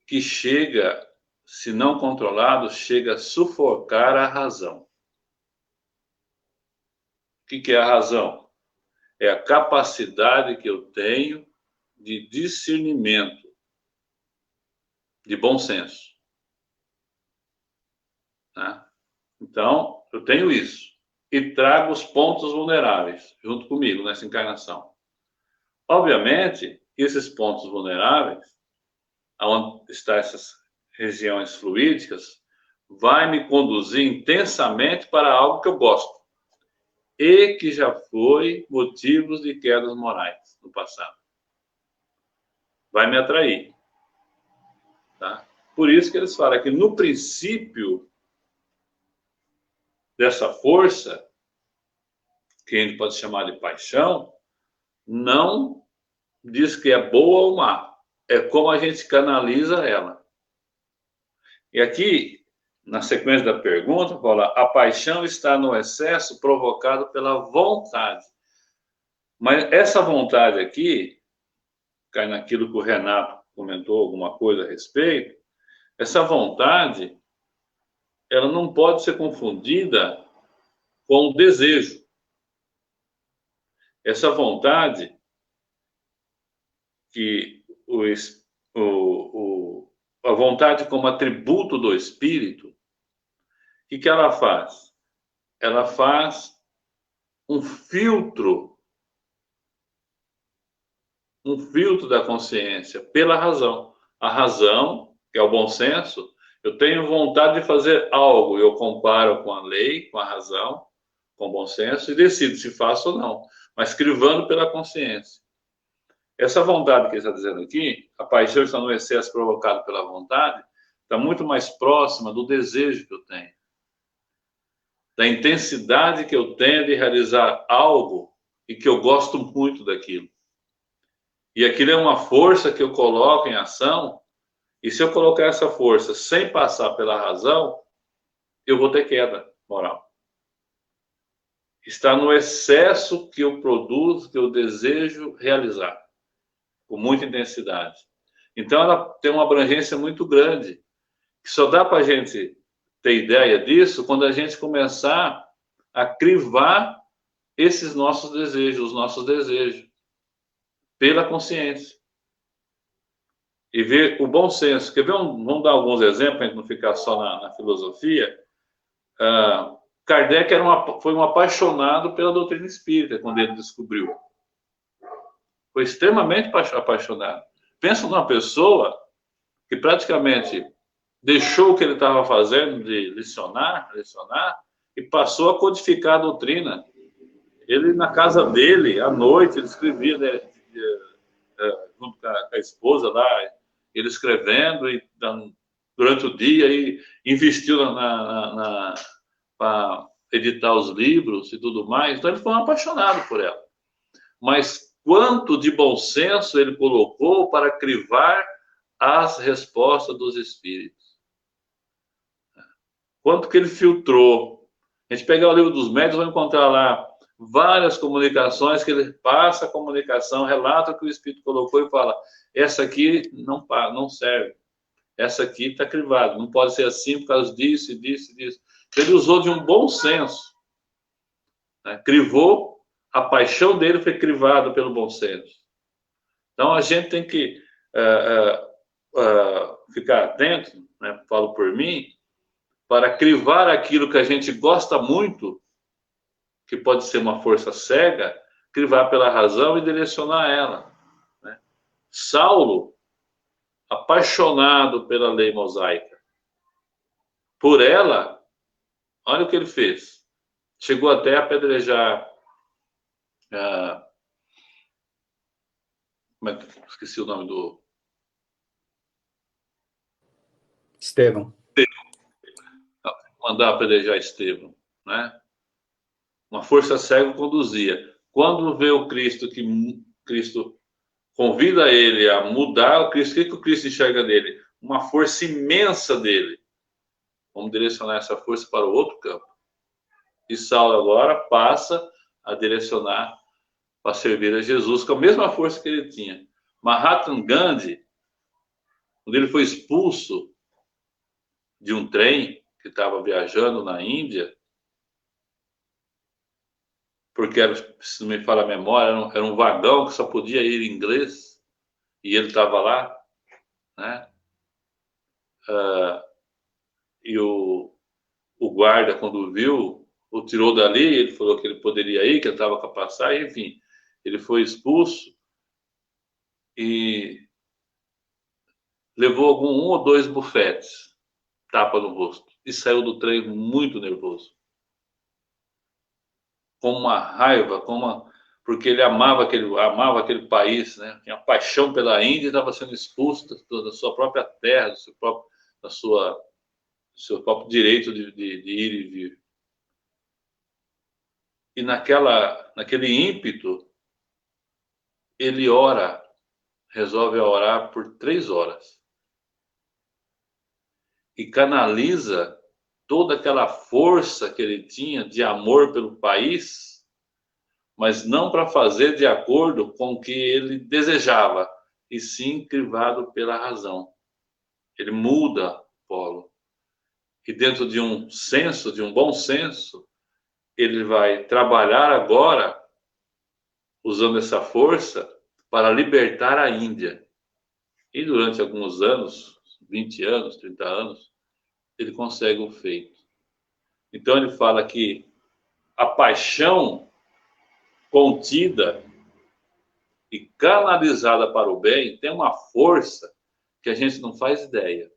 que chega, se não controlado, chega a sufocar a razão. O que é a razão? É a capacidade que eu tenho de discernimento, de bom senso. Né? Então, eu tenho isso. E trago os pontos vulneráveis junto comigo nessa encarnação. Obviamente, esses pontos vulneráveis, onde estão essas regiões fluídicas, vai me conduzir intensamente para algo que eu gosto e que já foi motivos de quedas morais no passado. Vai me atrair. Tá? Por isso que eles falam que no princípio dessa força, que a gente pode chamar de paixão, não diz que é boa ou má. É como a gente canaliza ela. E aqui, na sequência da pergunta, fala: a paixão está no excesso provocado pela vontade. Mas essa vontade aqui, cai naquilo que o Renato comentou alguma coisa a respeito, essa vontade, ela não pode ser confundida com o desejo. Essa vontade que a vontade como atributo do espírito, o que ela faz? Ela faz um filtro da consciência pela razão. A razão, que é o bom senso, eu tenho vontade de fazer algo, eu comparo com a lei, com a razão, com o bom senso e decido se faço ou não, mas crivando pela consciência. Essa vontade que ele está dizendo aqui, a paixão está no excesso provocado pela vontade, está muito mais próxima do desejo que eu tenho, da intensidade que eu tenho de realizar algo e que eu gosto muito daquilo. E aquilo é uma força que eu coloco em ação, e se eu colocar essa força sem passar pela razão, eu vou ter queda moral. Está no excesso que eu produzo, que eu desejo realizar, com muita intensidade. Então, ela tem uma abrangência muito grande, que só dá para a gente ter ideia disso quando a gente começar a crivar esses nossos desejos, os nossos desejos, pela consciência. E ver o bom senso. Quer ver? Vamos dar alguns exemplos, para a gente não ficar só na filosofia. Kardec foi um apaixonado pela doutrina espírita quando ele descobriu. Foi extremamente apaixonado. Pensa numa pessoa que praticamente deixou o que ele estava fazendo de lecionar, e passou a codificar a doutrina. Ele, na casa dele, à noite, ele escrevia, né, junto com a esposa lá, ele escrevendo e durante o dia, e investiu para editar os livros e tudo mais. Então ele foi um apaixonado por ela. Mas quanto de bom senso ele colocou para crivar as respostas dos espíritos? Quanto que ele filtrou? A gente pegar o livro dos médiuns, vai encontrar lá várias comunicações que ele passa a comunicação, relata o que o espírito colocou e fala: essa aqui não serve, essa aqui está crivada, não pode ser assim por causa disso e disso e disso. Ele usou de um bom senso, né? Crivou, a paixão dele foi crivada pelo bom senso. Então a gente tem que ficar atento, né? Falo por mim, para crivar aquilo que a gente gosta muito, que pode ser uma força cega, crivar pela razão e direcionar ela, né? Saulo, apaixonado pela lei mosaica, por ela, olha o que ele fez. Chegou até a apedrejar, esqueci o nome do... Estevão. Mandar apedrejar Estevão, né? Uma força cega o conduzia. Quando vê o Cristo, que Cristo convida ele a mudar o Cristo, o que o Cristo enxerga dele? Uma força imensa dele. Vamos direcionar essa força para o outro campo. E Saulo agora passa a direcionar para servir a Jesus com a mesma força que ele tinha. Mahatma Gandhi, quando ele foi expulso de um trem que estava viajando na Índia, porque, se não me falha a memória, era um vagão que só podia ir em inglês, e ele estava lá, né? E o guarda, quando viu, o tirou dali, ele falou que ele poderia ir, que ele estava com a passagem, enfim, ele foi expulso e levou um ou dois bufetes, tapa no rosto, e saiu do trem muito nervoso, com uma raiva, porque ele amava aquele país, né? Tinha paixão pela Índia e estava sendo expulso da sua própria terra, do seu próprio direito de ir e vir. E naquele ímpeto, ele resolve orar por 3 horas. E canaliza toda aquela força que ele tinha de amor pelo país, mas não para fazer de acordo com o que ele desejava, e sim crivado pela razão. Ele muda o polo. E dentro de um bom senso, ele vai trabalhar agora, usando essa força, para libertar a Índia. E durante alguns anos, 20 anos, 30 anos, ele consegue o feito. Então ele fala que a paixão contida e canalizada para o bem tem uma força que a gente não faz ideia.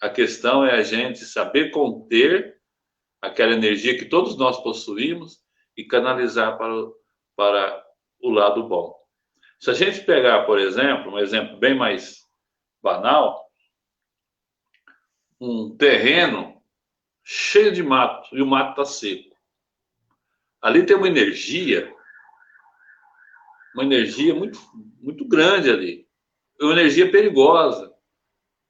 A questão é a gente saber conter aquela energia que todos nós possuímos e canalizar para o lado bom. Se a gente pegar, por exemplo, um exemplo bem mais banal, um terreno cheio de mato e o mato está seco. Ali tem uma energia muito, muito grande ali. É uma energia perigosa,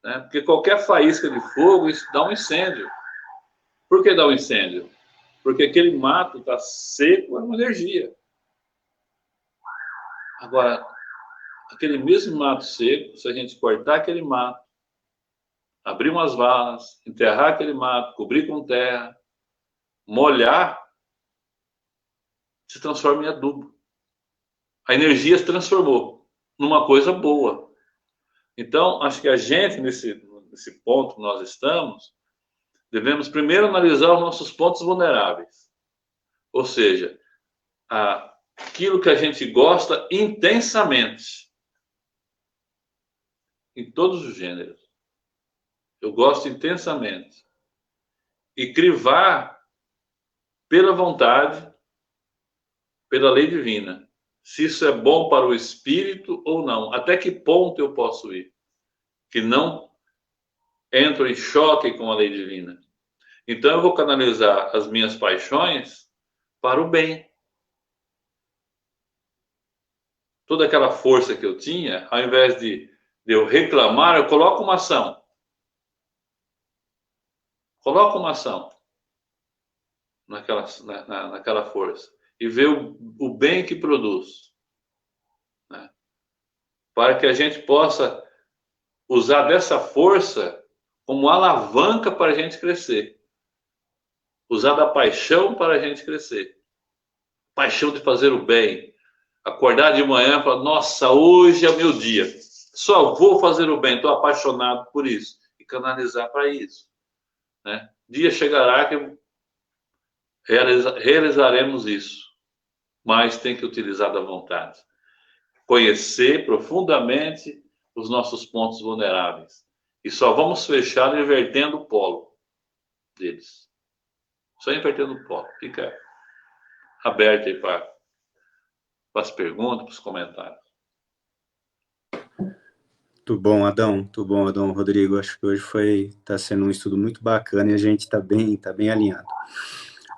né? Porque qualquer faísca de fogo, isso dá um incêndio. Por que dá um incêndio? Porque aquele mato está seco, é uma energia. Agora, aquele mesmo mato seco, se a gente cortar aquele mato, abrir umas valas, enterrar aquele mato, cobrir com terra, molhar, se transforma em adubo. A energia se transformou numa coisa boa. Então, acho que a gente, nesse ponto que nós estamos, devemos primeiro analisar os nossos pontos vulneráveis. Ou seja, aquilo que a gente gosta intensamente, em todos os gêneros. Eu gosto intensamente. E crivar pela vontade, pela lei divina, se isso é bom para o espírito ou não. Até que ponto eu posso ir? Que não entro em choque com a lei divina. Então eu vou canalizar as minhas paixões para o bem. Toda aquela força que eu tinha, ao invés de eu reclamar, eu coloco uma ação. Coloca uma ação naquela força e vê o bem que produz, né? Para que a gente possa usar dessa força como alavanca para a gente crescer. Usar da paixão para a gente crescer. Paixão de fazer o bem. Acordar de manhã e falar, nossa, hoje é o meu dia. Só vou fazer o bem, estou apaixonado por isso. E canalizar para isso, né? Dia chegará que realizaremos isso, mas tem que utilizar da vontade. Conhecer profundamente os nossos pontos vulneráveis. E só vamos fechar invertendo o polo deles. Só invertendo o polo. Fica aberto aí para as perguntas, para os comentários. Muito bom, Adão Rodrigo. Acho que hoje está sendo um estudo muito bacana e a gente está bem alinhado.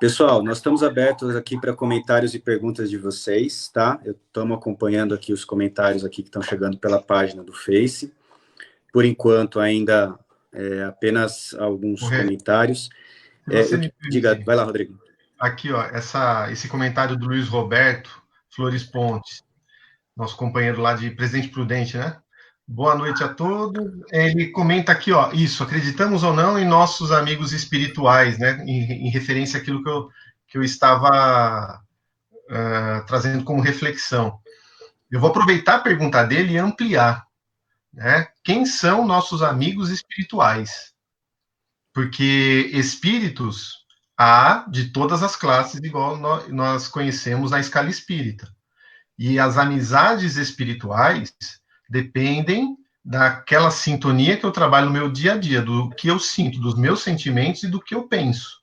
Pessoal, nós estamos abertos aqui para comentários e perguntas de vocês, tá? Eu estamos acompanhando aqui os comentários aqui que estão chegando pela página do Face. Por enquanto, ainda apenas alguns comentários. Diga, vai lá, Rodrigo. Aqui, ó, esse comentário do Luiz Roberto Flores Pontes, nosso companheiro lá de Presidente Prudente, né? Boa noite a todos. Ele comenta aqui, ó, isso, acreditamos ou não em nossos amigos espirituais, né? Em referência àquilo que eu estava trazendo como reflexão. Eu vou aproveitar a pergunta dele e ampliar, né? Quem são nossos amigos espirituais? Porque espíritos há de todas as classes, igual nós conhecemos na escala espírita. E as amizades espirituais dependem daquela sintonia que eu trabalho no meu dia a dia, do que eu sinto, dos meus sentimentos e do que eu penso,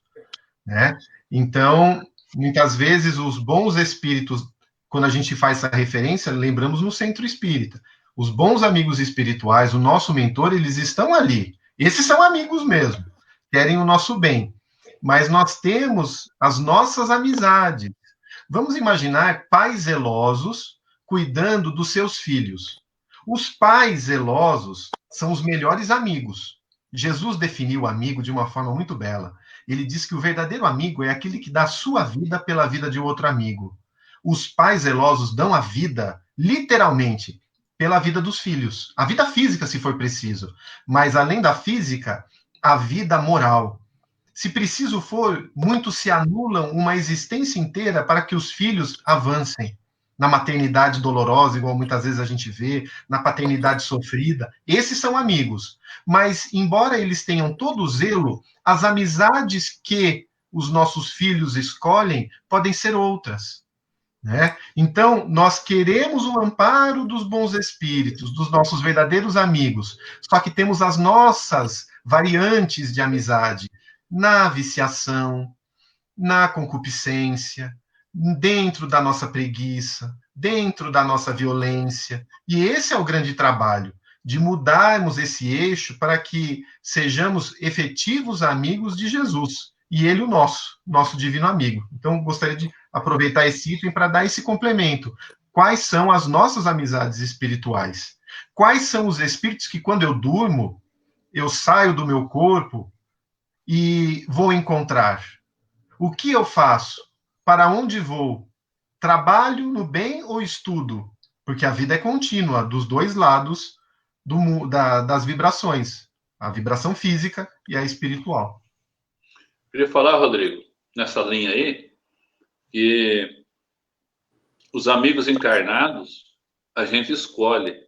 né? Então, muitas vezes, os bons espíritos, quando a gente faz essa referência, lembramos no centro espírita. Os bons amigos espirituais, o nosso mentor, eles estão ali. Esses são amigos mesmo, querem o nosso bem. Mas nós temos as nossas amizades. Vamos imaginar pais zelosos cuidando dos seus filhos. Os pais zelosos são os melhores amigos. Jesus definiu o amigo de uma forma muito bela. Ele diz que o verdadeiro amigo é aquele que dá a sua vida pela vida de outro amigo. Os pais zelosos dão a vida, literalmente, pela vida dos filhos. A vida física, se for preciso. Mas, além da física, a vida moral. Se preciso for, muitos se anulam uma existência inteira para que os filhos avancem. Na maternidade dolorosa, igual muitas vezes a gente vê, na paternidade sofrida. Esses são amigos. Mas, embora eles tenham todo o zelo, as amizades que os nossos filhos escolhem podem ser outras, né? Então, nós queremos o amparo dos bons espíritos, dos nossos verdadeiros amigos, só que temos as nossas variantes de amizade, na viciação, na concupiscência, dentro da nossa preguiça, dentro da nossa violência. E esse é o grande trabalho, de mudarmos esse eixo para que sejamos efetivos amigos de Jesus, e ele o nosso divino amigo. Então, gostaria de aproveitar esse item para dar esse complemento. Quais são as nossas amizades espirituais? Quais são os espíritos que, quando eu durmo, eu saio do meu corpo e vou encontrar? O que eu faço? Para onde vou? Trabalho no bem ou estudo? Porque a vida é contínua, dos dois lados das vibrações. A vibração física e a espiritual. Queria falar, Rodrigo, nessa linha aí, que os amigos encarnados a gente escolhe.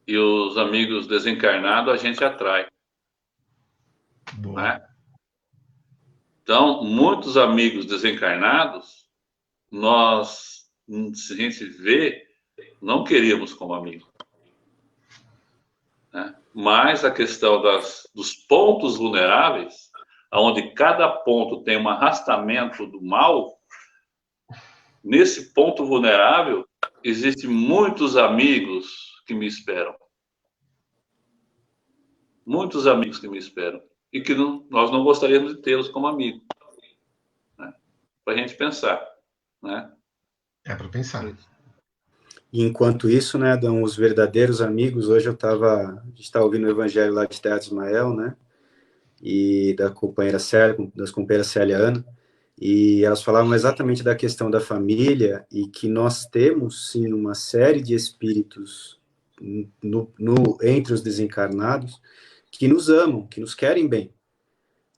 E os amigos desencarnados a gente atrai. Né? Então, muitos amigos desencarnados, nós, se a gente vê, não queríamos como amigo. Né? Mas a questão dos pontos vulneráveis, onde cada ponto tem um arrastamento do mal, nesse ponto vulnerável, existem muitos amigos que me esperam. Muitos amigos que me esperam. E que nós não gostaríamos de tê-los como amigo. Né? Para a gente pensar. Né? É para pensar. E enquanto isso, né, Adão, os verdadeiros amigos, hoje a gente está ouvindo o evangelho lá de Teatro Ismael, né, e das companheiras Célia e Ana, e elas falavam exatamente da questão da família, e que nós temos, sim, uma série de espíritos entre os desencarnados, que nos amam, que nos querem bem.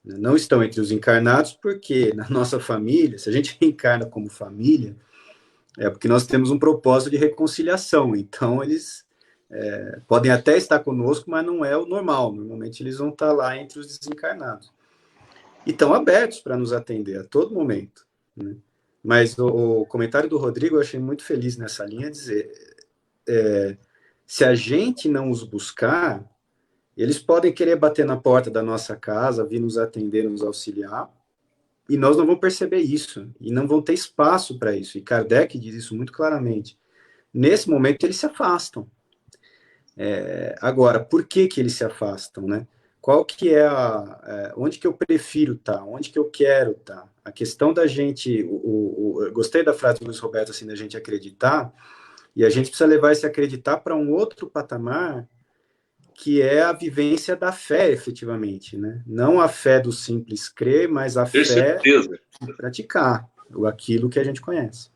Não estão entre os encarnados porque na nossa família, se a gente reencarna como família, é porque nós temos um propósito de reconciliação. Então, eles podem até estar conosco, mas não é o normal. Normalmente, eles vão estar lá entre os desencarnados. E estão abertos para nos atender a todo momento. Né? Mas o comentário do Rodrigo eu achei muito feliz nessa linha, dizer, se a gente não os buscar, eles podem querer bater na porta da nossa casa, vir nos atender, nos auxiliar, e nós não vamos perceber isso, e não vão ter espaço para isso. E Kardec diz isso muito claramente. Nesse momento, eles se afastam. Agora, por que eles se afastam, né? Qual que é onde que eu prefiro estar? Onde que eu quero estar? A questão da gente, eu gostei da frase do Luiz Roberto, assim, da gente acreditar, e a gente precisa levar esse acreditar para um outro patamar, que é a vivência da fé, efetivamente, né? Não a fé do simples crer, mas a Ter fé certeza. de praticar aquilo que a gente conhece.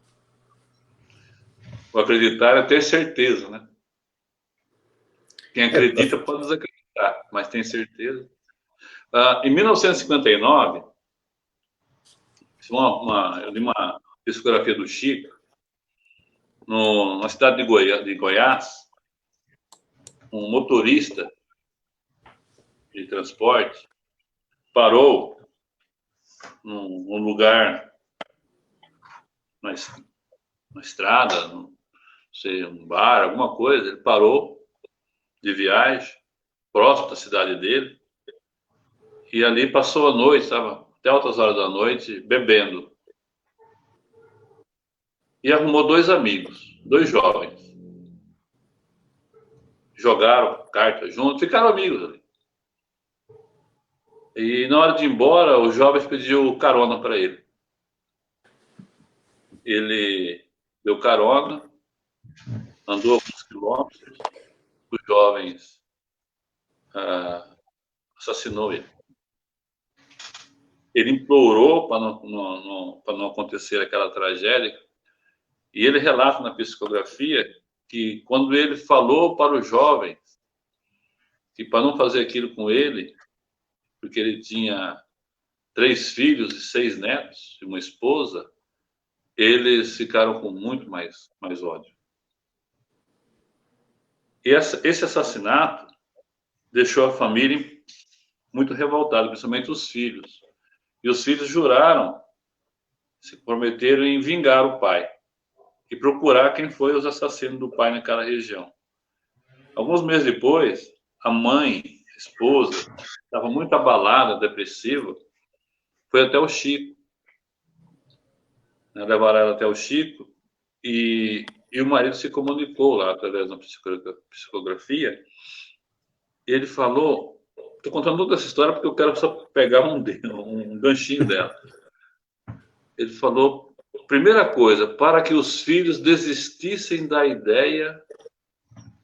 O acreditar é ter certeza, né? Quem acredita pode desacreditar, mas tem certeza. Em 1959, eu li uma psicografia do Chico, na cidade de Goiás, um motorista de transporte parou num lugar, na estrada, não sei, um bar, alguma coisa. Ele parou de viagem, próximo da cidade dele, e ali passou a noite, estava até altas horas da noite, bebendo. E arrumou dois amigos, dois jovens. Jogaram cartas juntos, ficaram amigos ali. E na hora de ir embora, os jovens pediu carona para ele. Ele deu carona, andou alguns quilômetros, os jovens assassinou ele. Ele implorou para não acontecer aquela tragédia. E ele relata na psicografia que quando ele falou para os jovens que para não fazer aquilo com ele, porque ele tinha 3 filhos e 6 netos e uma esposa, eles ficaram com muito mais ódio. E esse assassinato deixou a família muito revoltada, principalmente os filhos. E os filhos juraram, se prometeram em vingar o pai e procurar quem foi os assassinos do pai naquela região. Alguns meses depois, a mãe, a esposa, estava muito abalada, depressiva, foi até o Chico. Levaram ela até o Chico e o marido se comunicou lá através da psicografia. Ele falou, estou contando toda essa história porque eu quero só pegar um ganchinho dela. Ele falou, primeira coisa, para que os filhos desistissem da ideia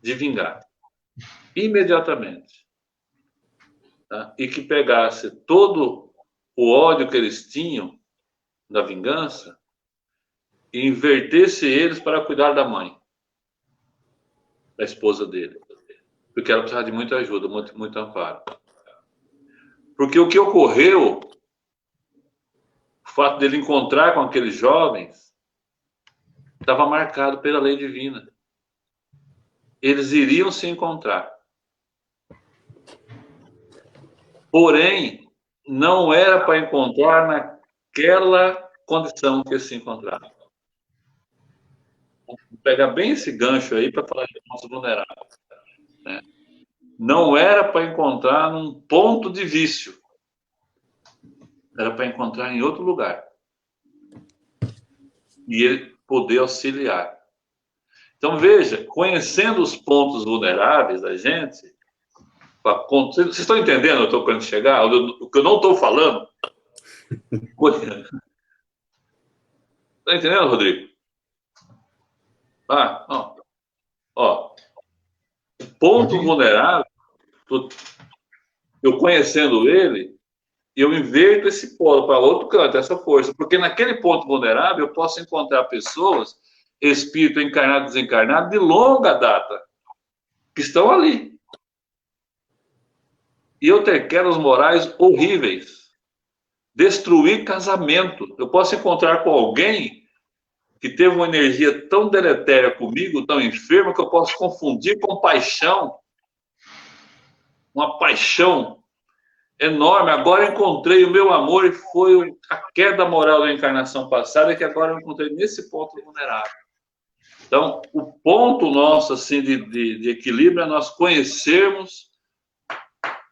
de vingar, imediatamente. Tá? E que pegasse todo o ódio que eles tinham da vingança e invertesse eles para cuidar da mãe, da esposa dele. Porque ela precisava de muita ajuda, muito amparo. Porque o que ocorreu, o fato dele encontrar com aqueles jovens, estava marcado pela lei divina. Eles iriam se encontrar. Porém, não era para encontrar naquela condição que eles se encontraram. Vou pegar bem esse gancho aí para falar de nossos vulneráveis. Né? Não era para encontrar num ponto de vício. Era para encontrar em outro lugar. E ele poder auxiliar. Então, veja, conhecendo os pontos vulneráveis da gente, vocês estão entendendo onde eu estou querendo chegar? O que eu não estou falando? Está entendendo, Rodrigo? Ponto vulnerável, eu conhecendo ele, eu inverto esse polo para outro canto, essa força, porque naquele ponto vulnerável eu posso encontrar pessoas, espírito encarnado e desencarnado, de longa data, que estão ali. E eu ter quedas morais horríveis, destruir casamento. Eu posso encontrar com alguém que teve uma energia tão deletéria comigo, tão enferma, que eu posso confundir com paixão. Uma paixão enorme. Agora encontrei o meu amor e foi a queda moral da encarnação passada que agora eu encontrei nesse ponto vulnerável. Então, o ponto nosso assim de equilíbrio é nós conhecermos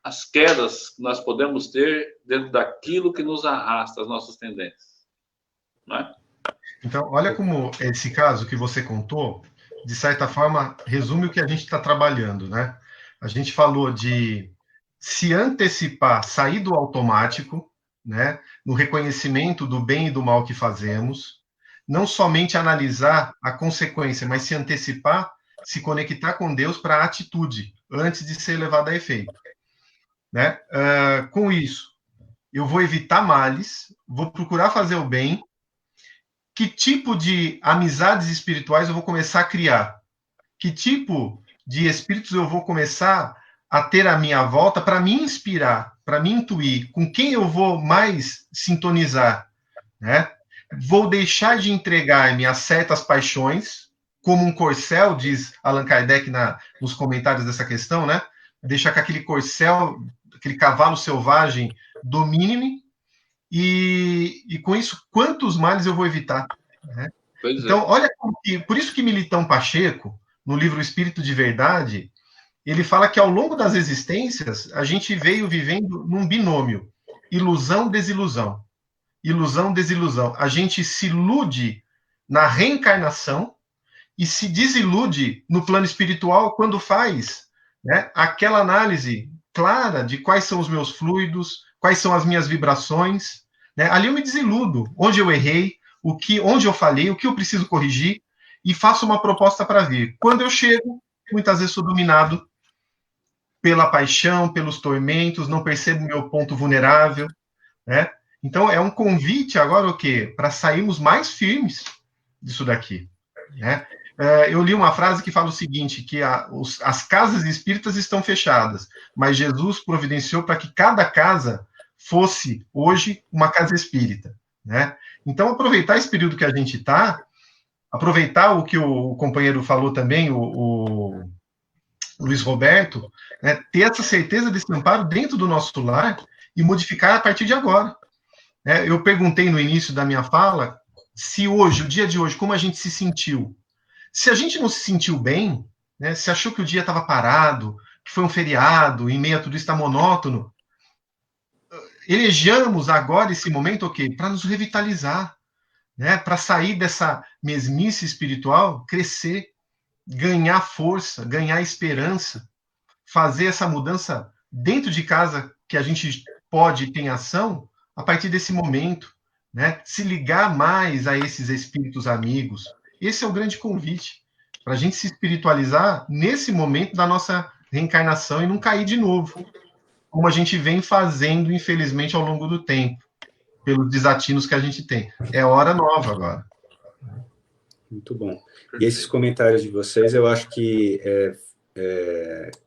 as quedas que nós podemos ter dentro daquilo que nos arrasta, as nossas tendências. Não é? Então, olha como esse caso que você contou, de certa forma, resume o que a gente está trabalhando, né? A gente falou de se antecipar, sair do automático, né? No reconhecimento do bem e do mal que fazemos, não somente analisar a consequência, mas se antecipar, se conectar com Deus para a atitude, antes de ser levado a efeito, né? Com isso, eu vou evitar males, vou procurar fazer o bem. Que tipo de amizades espirituais eu vou começar a criar? Que tipo de espíritos eu vou começar a ter à minha volta para me inspirar, para me intuir? Com quem eu vou mais sintonizar? Né? Vou deixar de entregar-me a certas paixões, como um corcel, diz Allan Kardec nos comentários dessa questão, né? Deixar que aquele corcel, aquele cavalo selvagem, domine-me, e com isso, quantos males eu vou evitar? Né? Então, olha, por isso que Militão Pacheco, no livro Espírito de Verdade, ele fala que ao longo das existências, a gente veio vivendo num binômio, ilusão-desilusão. Ilusão-desilusão. A gente se ilude na reencarnação e se desilude no plano espiritual quando faz, né, aquela análise clara de quais são os meus fluidos, quais são as minhas vibrações, né? Ali eu me desiludo, onde eu errei, onde eu falhei, o que eu preciso corrigir, e faço uma proposta para vir. Quando eu chego, muitas vezes sou dominado pela paixão, pelos tormentos, não percebo meu ponto vulnerável, né? Então é um convite agora o quê? Para sairmos mais firmes disso daqui, né? Eu li uma frase que fala o seguinte, que as casas espíritas estão fechadas, mas Jesus providenciou para que cada casa fosse, hoje, uma casa espírita, né? Então, aproveitar esse período que a gente está, aproveitar o que o companheiro falou também, o Luiz Roberto, né, ter essa certeza desse amparo dentro do nosso lar e modificar a partir de agora. Eu perguntei no início da minha fala se hoje, o dia de hoje, como a gente se sentiu. Se a gente não se sentiu bem, né, se achou que o dia estava parado, que foi um feriado, em meio a tudo isso está monótono, elejamos agora esse momento o quê? Para nos revitalizar, né, para sair dessa mesmice espiritual, crescer, ganhar força, ganhar esperança, fazer essa mudança dentro de casa que a gente pode ter em ação a partir desse momento, né, se ligar mais a esses espíritos amigos. Esse é o grande convite, para a gente se espiritualizar nesse momento da nossa reencarnação e não cair de novo, como a gente vem fazendo, infelizmente, ao longo do tempo, pelos desatinos que a gente tem. É hora nova agora. Muito bom. E esses comentários de vocês, eu acho que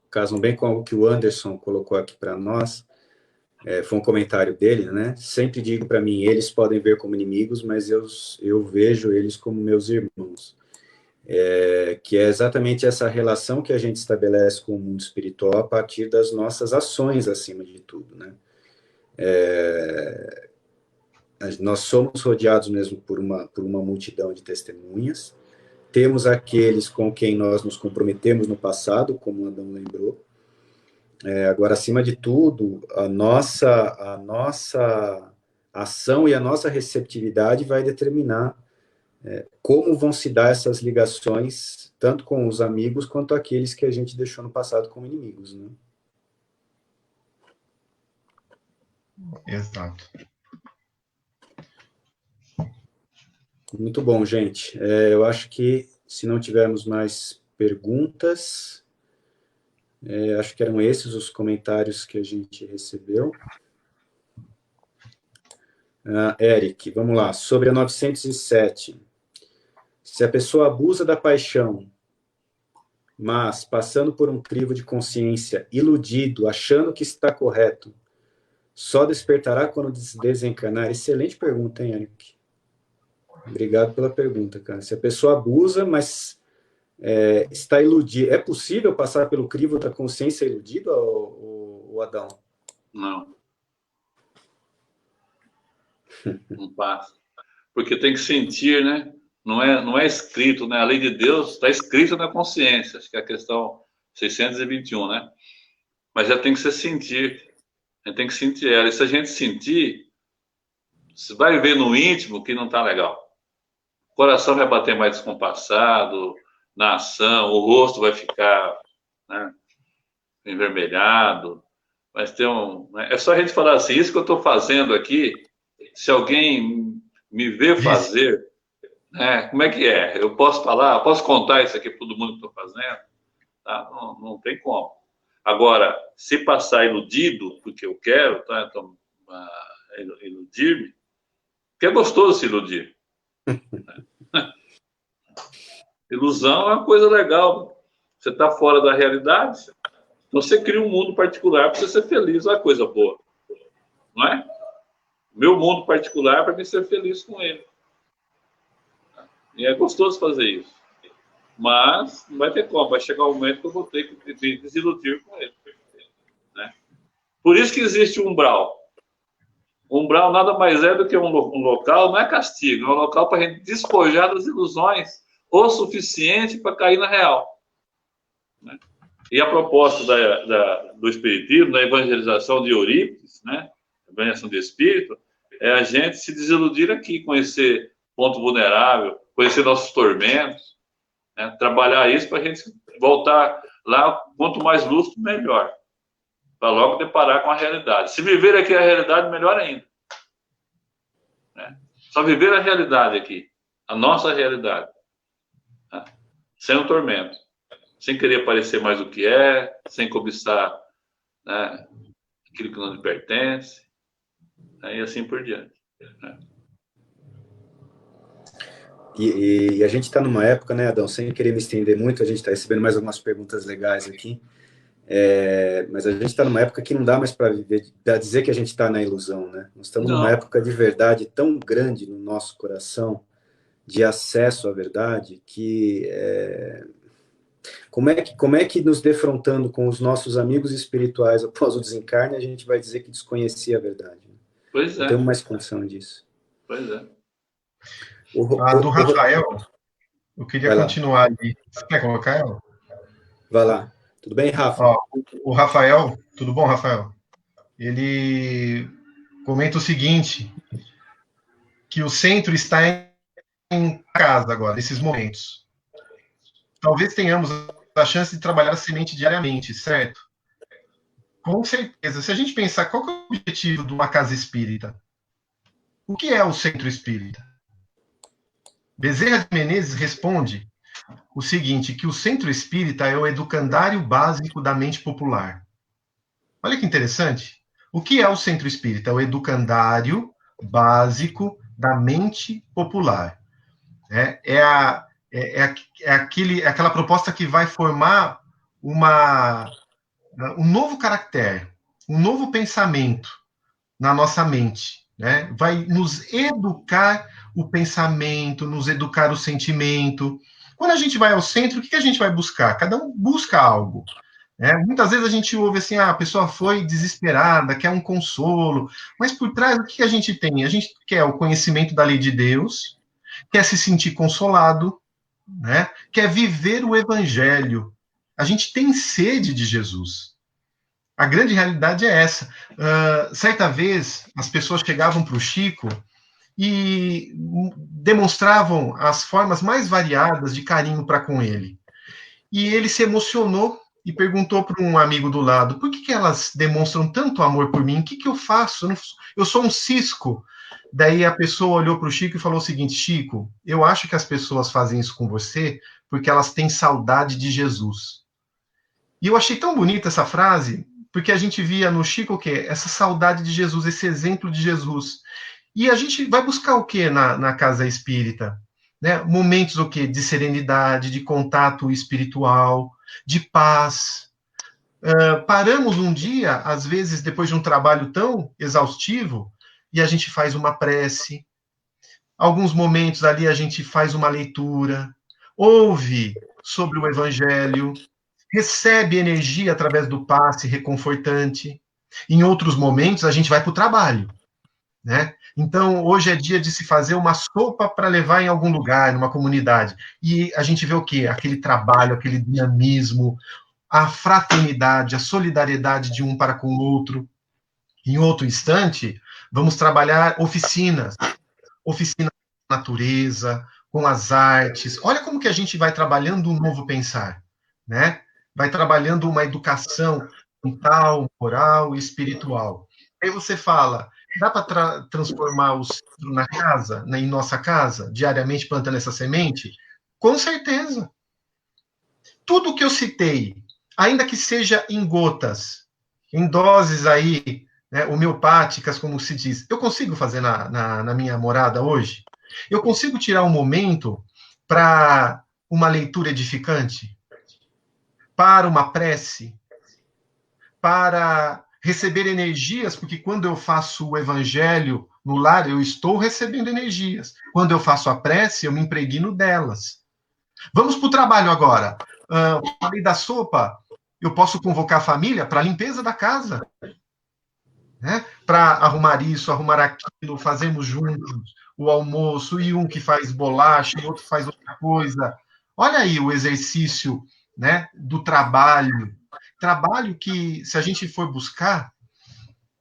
casam bem com algo que o Anderson colocou aqui para nós. Foi um comentário dele, né? Sempre digo para mim, eles podem ver como inimigos, mas eu vejo eles como meus irmãos. Que é exatamente essa relação que a gente estabelece com o mundo espiritual a partir das nossas ações, acima de tudo, né? Nós somos rodeados mesmo por uma multidão de testemunhas, temos aqueles com quem nós nos comprometemos no passado, como o Adão lembrou. Agora, acima de tudo, a nossa ação e a nossa receptividade vai determinar como vão se dar essas ligações, tanto com os amigos quanto aqueles que a gente deixou no passado como inimigos, né? Exato. Muito bom, gente. Eu acho que, se não tivermos mais perguntas, acho que eram esses os comentários que a gente recebeu. Eric, vamos lá. Sobre a 907. Se a pessoa abusa da paixão, mas, passando por um crivo de consciência, iludido, achando que está correto, só despertará quando desencarnar? Excelente pergunta, hein, Eric? Obrigado pela pergunta, cara. Se a pessoa abusa, mas está iludido, é possível passar pelo crivo da consciência iludido, o Adão? Não. Não passa. Porque tem que sentir, né? Não é escrito, né? A lei de Deus está escrita na consciência, acho que é a questão 621, né? Mas já tem que se sentir. A gente tem que sentir ela. E se a gente sentir, você vai ver no íntimo que não está legal. O coração vai bater mais descompassado, na ação, o rosto vai ficar, né, envermelhado. Mas tem é só a gente falar assim, isso que eu estou fazendo aqui, se alguém me vê fazer, né, como é que é? Eu posso falar, posso contar isso aqui para todo mundo que estou fazendo? Tá? Não tem como. Agora, se passar iludido, porque eu quero, tá? Então, iludir-me, porque é gostoso se iludir. Ilusão é uma coisa legal. Você está fora da realidade, então você cria um mundo particular para você ser feliz, é uma coisa boa. Não é? Meu mundo particular para mim ser feliz com ele. E é gostoso fazer isso. Mas não vai ter como, vai chegar um momento que eu vou ter que me desiludir com ele. Né? Por isso que existe o umbral. O umbral nada mais é do que um local, não é castigo, é um local para a gente despojar das ilusões o suficiente para cair na real. Né? E a proposta do Espiritismo, da evangelização de Eurípides, né? A evangelização do Espírito, é a gente se desiludir aqui, conhecer ponto vulnerável, conhecer nossos tormentos, né? Trabalhar isso para a gente voltar lá, quanto mais lúcido, melhor. Para logo deparar com a realidade. Se viver aqui a realidade, melhor ainda. Né? Só viver a realidade aqui, a nossa realidade. Né? Sem o tormento. Sem querer parecer mais do que é, sem cobiçar, né, aquilo que não lhe pertence, né, e assim por diante. Né? E a gente está numa época, né, Adão, sem querer me estender muito, a gente está recebendo mais algumas perguntas legais aqui, mas a gente está numa época que não dá mais para dizer que a gente está na ilusão, né? Nós estamos numa época de verdade tão grande no nosso coração, de acesso à verdade, que como é que nos defrontando com os nossos amigos espirituais após o desencarne, a gente vai dizer que desconhecia a verdade? Pois é. Não temos mais condição disso. Pois é. Do Rafael, eu queria continuar ali. Você quer colocar ela? Vai lá. Tudo bem, Rafa? O Rafael, tudo bom, Rafael? Ele comenta o seguinte, que o centro está em casa agora, nesses momentos. Talvez tenhamos a chance de trabalhar a semente diariamente, certo? Com certeza. Se a gente pensar qual que é o objetivo de uma casa espírita, o que é o centro espírita? Bezerra de Menezes responde o seguinte, que o centro espírita é o educandário básico da mente popular. Olha que interessante. O que é o centro espírita? É o educandário básico da mente popular. Aquela proposta que vai formar um novo caractere, um novo pensamento na nossa mente. Né? Vai nos educar o pensamento, nos educar o sentimento. Quando a gente vai ao centro, o que a gente vai buscar? Cada um busca algo. Né? Muitas vezes a gente ouve assim, a pessoa foi desesperada, quer um consolo, mas por trás o que a gente tem? A gente quer o conhecimento da lei de Deus, quer se sentir consolado, né? Quer viver o evangelho. A gente tem sede de Jesus. A grande realidade é essa. Certa vez, as pessoas chegavam para o Chico e demonstravam as formas mais variadas de carinho para com ele. E ele se emocionou e perguntou para um amigo do lado, por que elas demonstram tanto amor por mim? O que eu faço? Eu sou um cisco. Daí a pessoa olhou para o Chico e falou o seguinte, Chico, eu acho que as pessoas fazem isso com você porque elas têm saudade de Jesus. E eu achei tão bonita essa frase, porque a gente via no Chico o quê? Essa saudade de Jesus, esse exemplo de Jesus. E a gente vai buscar o quê na casa espírita? Né? Momentos o quê? De serenidade, de contato espiritual, de paz. Paramos um dia, às vezes, depois de um trabalho tão exaustivo, e a gente faz uma prece. Alguns momentos ali a gente faz uma leitura, ouve sobre o Evangelho, recebe energia através do passe reconfortante. Em outros momentos, a gente vai para o trabalho. né? Então, hoje é dia de se fazer uma sopa para levar em algum lugar, numa comunidade. E a gente vê o quê? Aquele trabalho, aquele dinamismo, a fraternidade, a solidariedade de um para com o outro. Em outro instante, vamos trabalhar oficinas da natureza, com as artes. Olha como que a gente vai trabalhando um novo pensar, né? Vai trabalhando uma educação mental, moral e espiritual. Aí você fala, dá para transformar o centro na casa, em nossa casa, diariamente plantando essa semente? Com certeza. Tudo que eu citei, ainda que seja em gotas, em doses aí, né, homeopáticas, como se diz, eu consigo fazer na minha morada hoje? Eu consigo tirar um momento para uma leitura edificante? Para uma prece? Para receber energias, porque quando eu faço o evangelho no lar, eu estou recebendo energias. Quando eu faço a prece, eu me impregno delas. Vamos para o trabalho agora. Falei da sopa, eu posso convocar a família para a limpeza da casa, né? Para arrumar isso, arrumar aquilo, fazemos juntos o almoço, e um que faz bolacha, e outro faz outra coisa. Olha aí o exercício, né, do trabalho. Trabalho que, se a gente for buscar,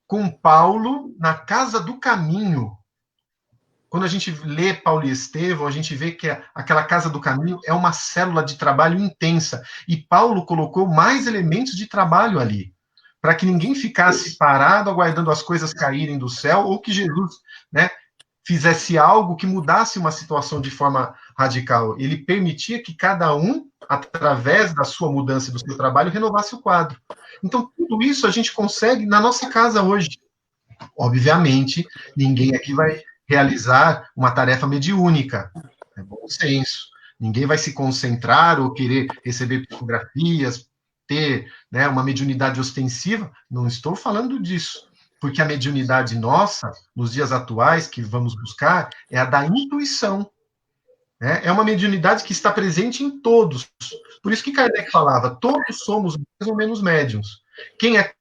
com Paulo na casa do caminho, quando a gente lê Paulo e Estevão, a gente vê que aquela casa do caminho é uma célula de trabalho intensa. E Paulo colocou mais elementos de trabalho ali, para que ninguém ficasse parado aguardando as coisas caírem do céu, ou que Jesus, né, fizesse algo que mudasse uma situação de forma radical. Ele permitia que cada um, através da sua mudança e do seu trabalho, renovasse o quadro. Então, tudo isso a gente consegue na nossa casa hoje. Obviamente, ninguém aqui vai realizar uma tarefa mediúnica. É bom senso. Ninguém vai se concentrar ou querer receber psicografias, ter, né, uma mediunidade ostensiva. Não estou falando disso. Porque a mediunidade nossa, nos dias atuais, que vamos buscar, é a da intuição. Né? É uma mediunidade que está presente em todos. Por isso que Kardec falava, todos somos mais ou menos médiums. Quem é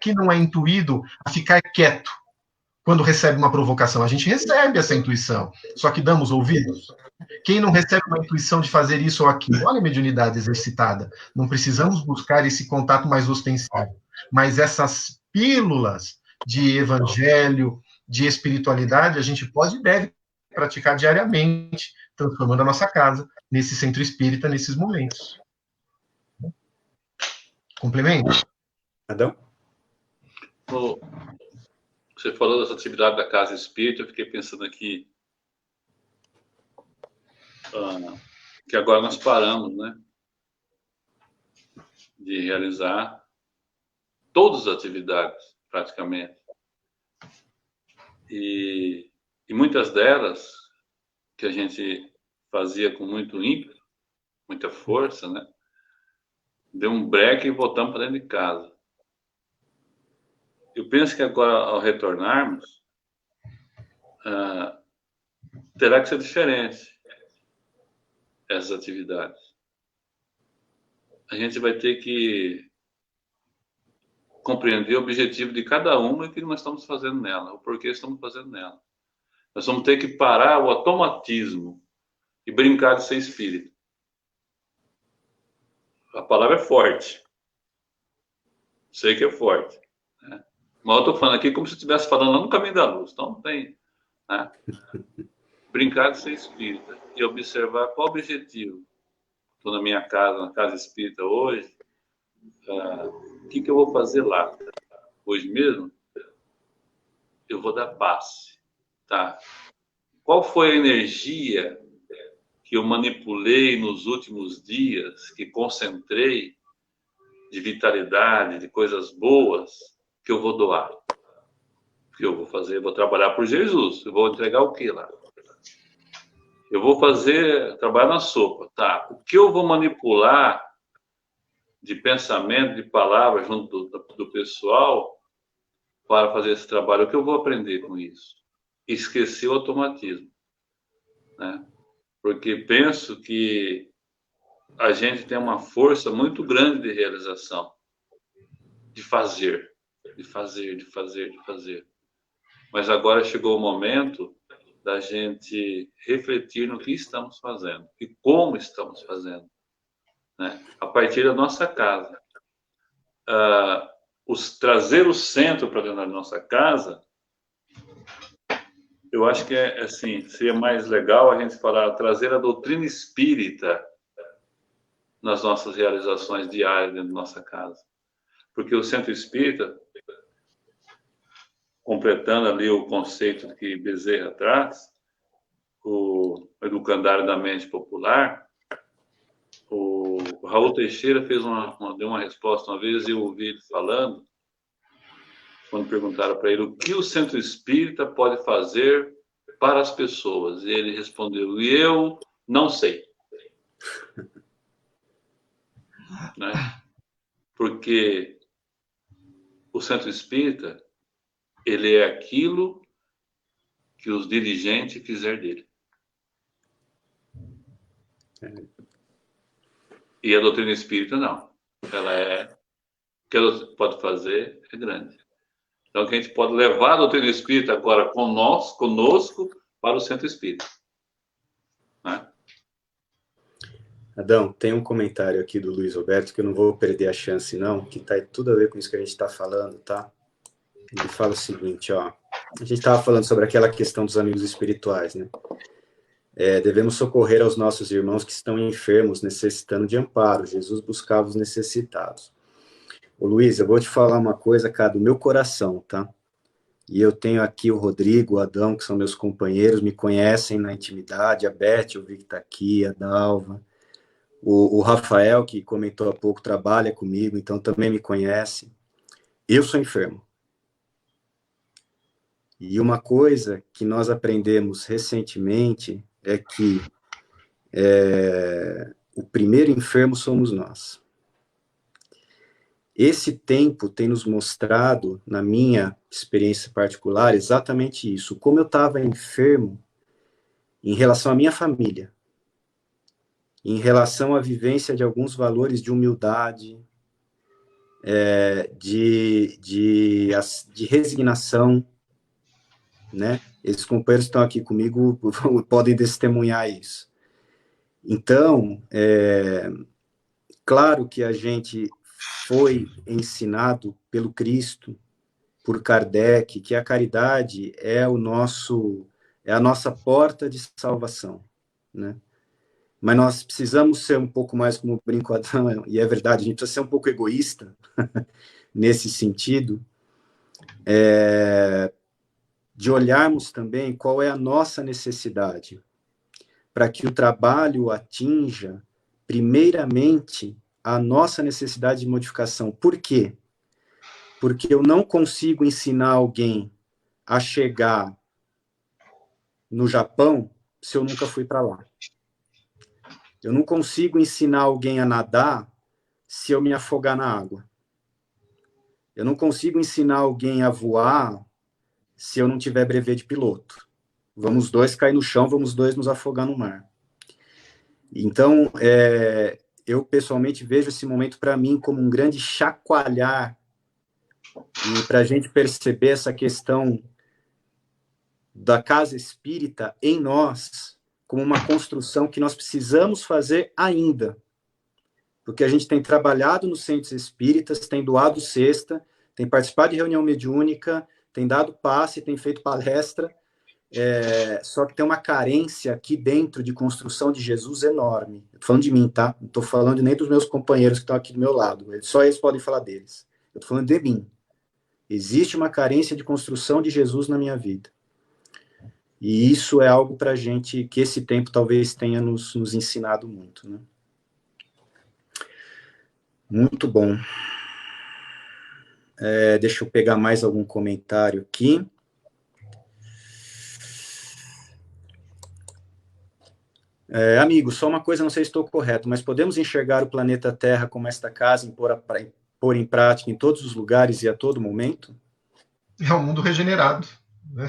que não é intuído a ficar quieto quando recebe uma provocação? A gente recebe essa intuição, só que damos ouvidos. Quem não recebe uma intuição de fazer isso ou aquilo? Olha a mediunidade exercitada. Não precisamos buscar esse contato mais ostensivo. Mas essas pílulas de evangelho, de espiritualidade, a gente pode e deve praticar diariamente, transformando a nossa casa nesse centro espírita, nesses momentos. Complemento? Adão? Você falou dessa atividade da casa espírita, eu fiquei pensando aqui que agora nós paramos, né, de realizar todas as atividades, praticamente. E muitas delas, que a gente fazia com muito ímpeto, muita força, né, deu um break e voltamos para dentro de casa. Eu penso que agora, ao retornarmos, terá que ser diferente essas atividades. A gente vai ter que compreender o objetivo de cada uma e o que nós estamos fazendo nela, o porquê estamos fazendo nela. Nós vamos ter que parar o automatismo e brincar de ser espírito. A palavra é forte. Sei que é forte. Né? Mas eu estou falando aqui como se eu estivesse falando lá no caminho da luz. Então, não tem... Né? Brincar de ser espírita e observar qual o objetivo. Estou na minha casa, na casa espírita hoje, o que eu vou fazer lá? Hoje mesmo, eu vou dar passe. Tá? Qual foi a energia que eu manipulei nos últimos dias, que concentrei de vitalidade, de coisas boas, que eu vou doar? O que eu vou fazer? Eu vou trabalhar por Jesus. Eu vou entregar o que lá? Eu vou trabalhar na sopa, tá? O que eu vou manipular de pensamento, de palavras junto do pessoal para fazer esse trabalho? O que eu vou aprender com isso? Esquecer o automatismo, né? Porque penso que a gente tem uma força muito grande de realização, de fazer, de fazer, de fazer, de fazer. Mas agora chegou o momento da gente refletir no que estamos fazendo e como estamos fazendo, né? A partir da nossa casa. Trazer o centro para dentro da nossa casa, eu acho que assim, seria mais legal a gente falar, trazer a doutrina espírita nas nossas realizações diárias dentro da nossa casa. Porque o centro espírita, completando ali o conceito que Bezerra traz, o educandário da mente popular, o Raul Teixeira deu uma resposta uma vez, e eu ouvi ele falando, quando perguntaram para ele o que o centro espírita pode fazer para as pessoas. E ele respondeu, eu não sei. Né? Porque o centro espírita, ele é aquilo que os dirigentes fizer dele. E a doutrina espírita, não. O que ela pode fazer é grande. Então, que a gente pode levar a doutrina espírita agora conosco para o centro espírita. Né? Adão, tem um comentário aqui do Luiz Roberto, que eu não vou perder a chance, não, que tá tudo a ver com isso que a gente está falando, tá? Ele fala o seguinte, ó. A gente estava falando sobre aquela questão dos amigos espirituais, né? Devemos socorrer aos nossos irmãos que estão enfermos, necessitando de amparo. Jesus buscava os necessitados. Ô Luiz, eu vou te falar uma coisa, cara, do meu coração, tá? E eu tenho aqui o Rodrigo, o Adão, que são meus companheiros, me conhecem na intimidade, a Beth, eu vi que está aqui, a Dalva, o Rafael, que comentou há pouco, trabalha comigo, então também me conhece. Eu sou enfermo. E uma coisa que nós aprendemos recentemente é que o primeiro enfermo somos nós. Esse tempo tem nos mostrado, na minha experiência particular, exatamente isso. Como eu estava enfermo em relação à minha família, em relação à vivência de alguns valores de humildade, de resignação, né? Esses companheiros que estão aqui comigo podem testemunhar isso. Então, claro que a gente foi ensinado pelo Cristo, por Kardec, que a caridade é a nossa porta de salvação, né? Mas nós precisamos ser um pouco mais, como brinco Adão, e é verdade, a gente precisa ser um pouco egoísta nesse sentido, de olharmos também qual é a nossa necessidade, para que o trabalho atinja, primeiramente, a nossa necessidade de modificação. Por quê? Porque eu não consigo ensinar alguém a chegar no Japão se eu nunca fui para lá. Eu não consigo ensinar alguém a nadar se eu me afogar na água. Eu não consigo ensinar alguém a voar se eu não tiver brevet de piloto. Vamos dois cair no chão, vamos dois nos afogar no mar. Então, eu pessoalmente vejo esse momento para mim como um grande chacoalhar e para a gente perceber essa questão da casa espírita em nós como uma construção que nós precisamos fazer ainda. Porque a gente tem trabalhado nos centros espíritas, tem doado cesta, tem participado de reunião mediúnica, tem dado passe, tem feito palestra, só que tem uma carência aqui dentro de construção de Jesus enorme. Estou falando de mim, tá? Não estou falando nem dos meus companheiros que estão aqui do meu lado. Só eles podem falar deles. Eu estou falando de mim. Existe uma carência de construção de Jesus na minha vida. E isso é algo para a gente, que esse tempo talvez tenha nos ensinado muito, né? Muito bom. Deixa eu pegar mais algum comentário aqui. Amigo, só uma coisa, não sei se estou correto, mas podemos enxergar o planeta Terra como esta casa e pôr em prática em todos os lugares e a todo momento? É um mundo regenerado, né?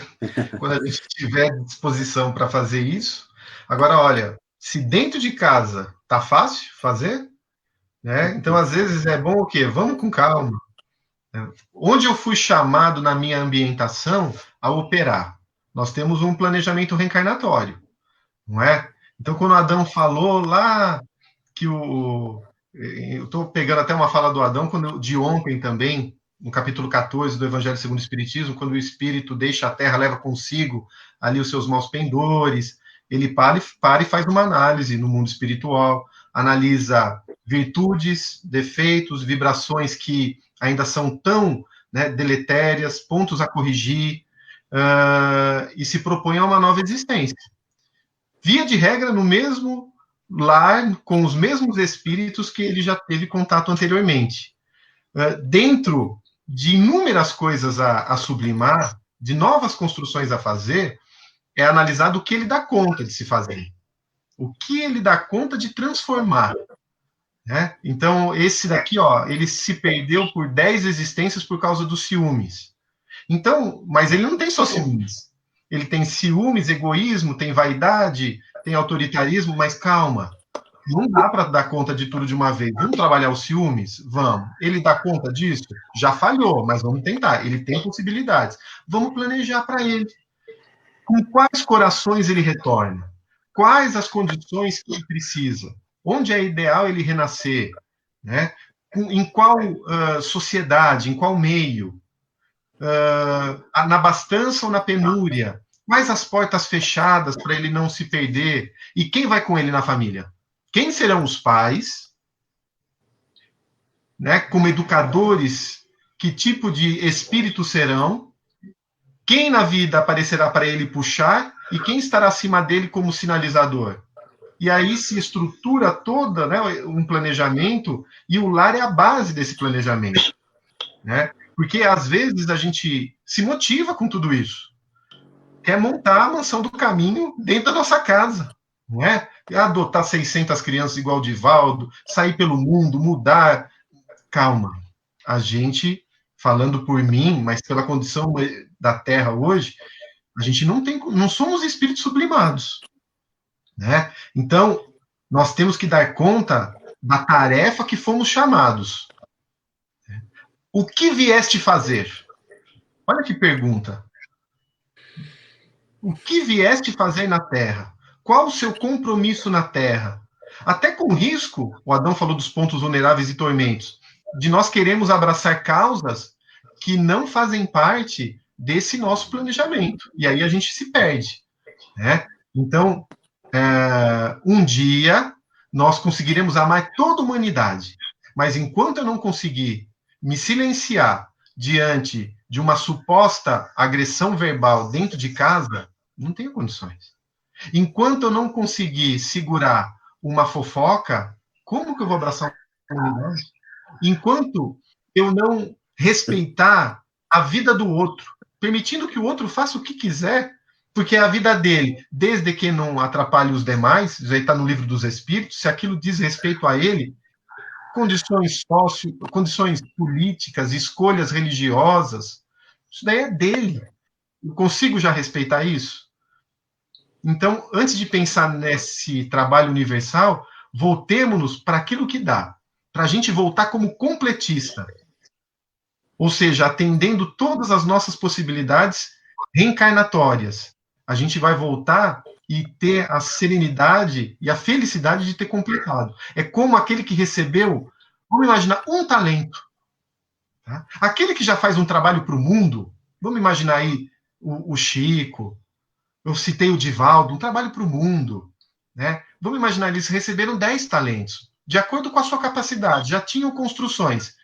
Quando a gente tiver disposição para fazer isso. Agora, olha, se dentro de casa tá fácil fazer, né? Então, às vezes, é bom o quê? Vamos com calma. Onde eu fui chamado na minha ambientação a operar? Nós temos um planejamento reencarnatório, não é? Então, quando Adão falou lá que eu estou pegando até uma fala do Adão, de ontem também, no capítulo 14 do Evangelho segundo o Espiritismo, quando o Espírito deixa a Terra, leva consigo ali os seus maus pendores, ele para e faz uma análise no mundo espiritual, analisa virtudes, defeitos, vibrações que ainda são tão, né, deletérias, pontos a corrigir, e se propõe a uma nova existência. Via de regra, no mesmo lar, com os mesmos espíritos que ele já teve contato anteriormente. Dentro de inúmeras coisas a sublimar, de novas construções a fazer, é analisado o que ele dá conta de se fazer, o que ele dá conta de transformar. Né? Então, esse daqui, ó, ele se perdeu por 10 existências por causa dos ciúmes. Então, mas ele não tem só ciúmes. Ele tem ciúmes, egoísmo, tem vaidade, tem autoritarismo, mas calma. Não dá para dar conta de tudo de uma vez. Vamos trabalhar os ciúmes? Vamos. Ele dá conta disso? Já falhou, mas vamos tentar. Ele tem possibilidades. Vamos planejar para ele. Com quais corações ele retorna? Quais as condições que ele precisa? Onde é ideal ele renascer? Né? Em qual sociedade? Em qual meio? Na abastança ou na penúria? Quais as portas fechadas para ele não se perder? E quem vai com ele na família? Quem serão os pais? Né? Como educadores, que tipo de espírito serão? Quem na vida aparecerá para ele puxar? E quem estará acima dele como sinalizador? E aí se estrutura toda, né, um planejamento, e o lar é a base desse planejamento. Né? Porque, às vezes, a gente se motiva com tudo isso. Quer montar a mansão do caminho dentro da nossa casa. Não é? Adotar 600 crianças igual o Divaldo, sair pelo mundo, mudar. Calma. A gente, falando por mim, mas pela condição da Terra hoje, a gente não somos espíritos sublimados. Né? Então, nós temos que dar conta da tarefa que fomos chamados. O que vieste fazer? Olha que pergunta. O que vieste fazer na Terra? Qual o seu compromisso na Terra? Até com risco, o Adão falou dos pontos vulneráveis e tormentos, de nós queremos abraçar causas que não fazem parte desse nosso planejamento. E aí a gente se perde. Né? Então, um dia, nós conseguiremos amar toda a humanidade. Mas enquanto eu não conseguir me silenciar diante de uma suposta agressão verbal dentro de casa, não tenho condições. Enquanto eu não conseguir segurar uma fofoca, como que eu vou abraçar a humanidade? Enquanto eu não respeitar a vida do outro, permitindo que o outro faça o que quiser, porque é a vida dele, desde que não atrapalhe os demais, isso aí está no livro dos Espíritos, se aquilo diz respeito a ele, condições condições políticas, escolhas religiosas, isso daí é dele. Eu consigo já respeitar isso? Então, antes de pensar nesse trabalho universal, voltemos-nos para aquilo que dá, para a gente voltar como completista, ou seja, atendendo todas as nossas possibilidades reencarnatórias. A gente vai voltar e ter a serenidade e a felicidade de ter completado. É como aquele que recebeu, vamos imaginar, um talento. Tá? Aquele que já faz um trabalho para o mundo, vamos imaginar aí o Chico, eu citei o Divaldo, um trabalho para o mundo. Né? Vamos imaginar, eles receberam 10 talentos, de acordo com a sua capacidade, já tinham construções.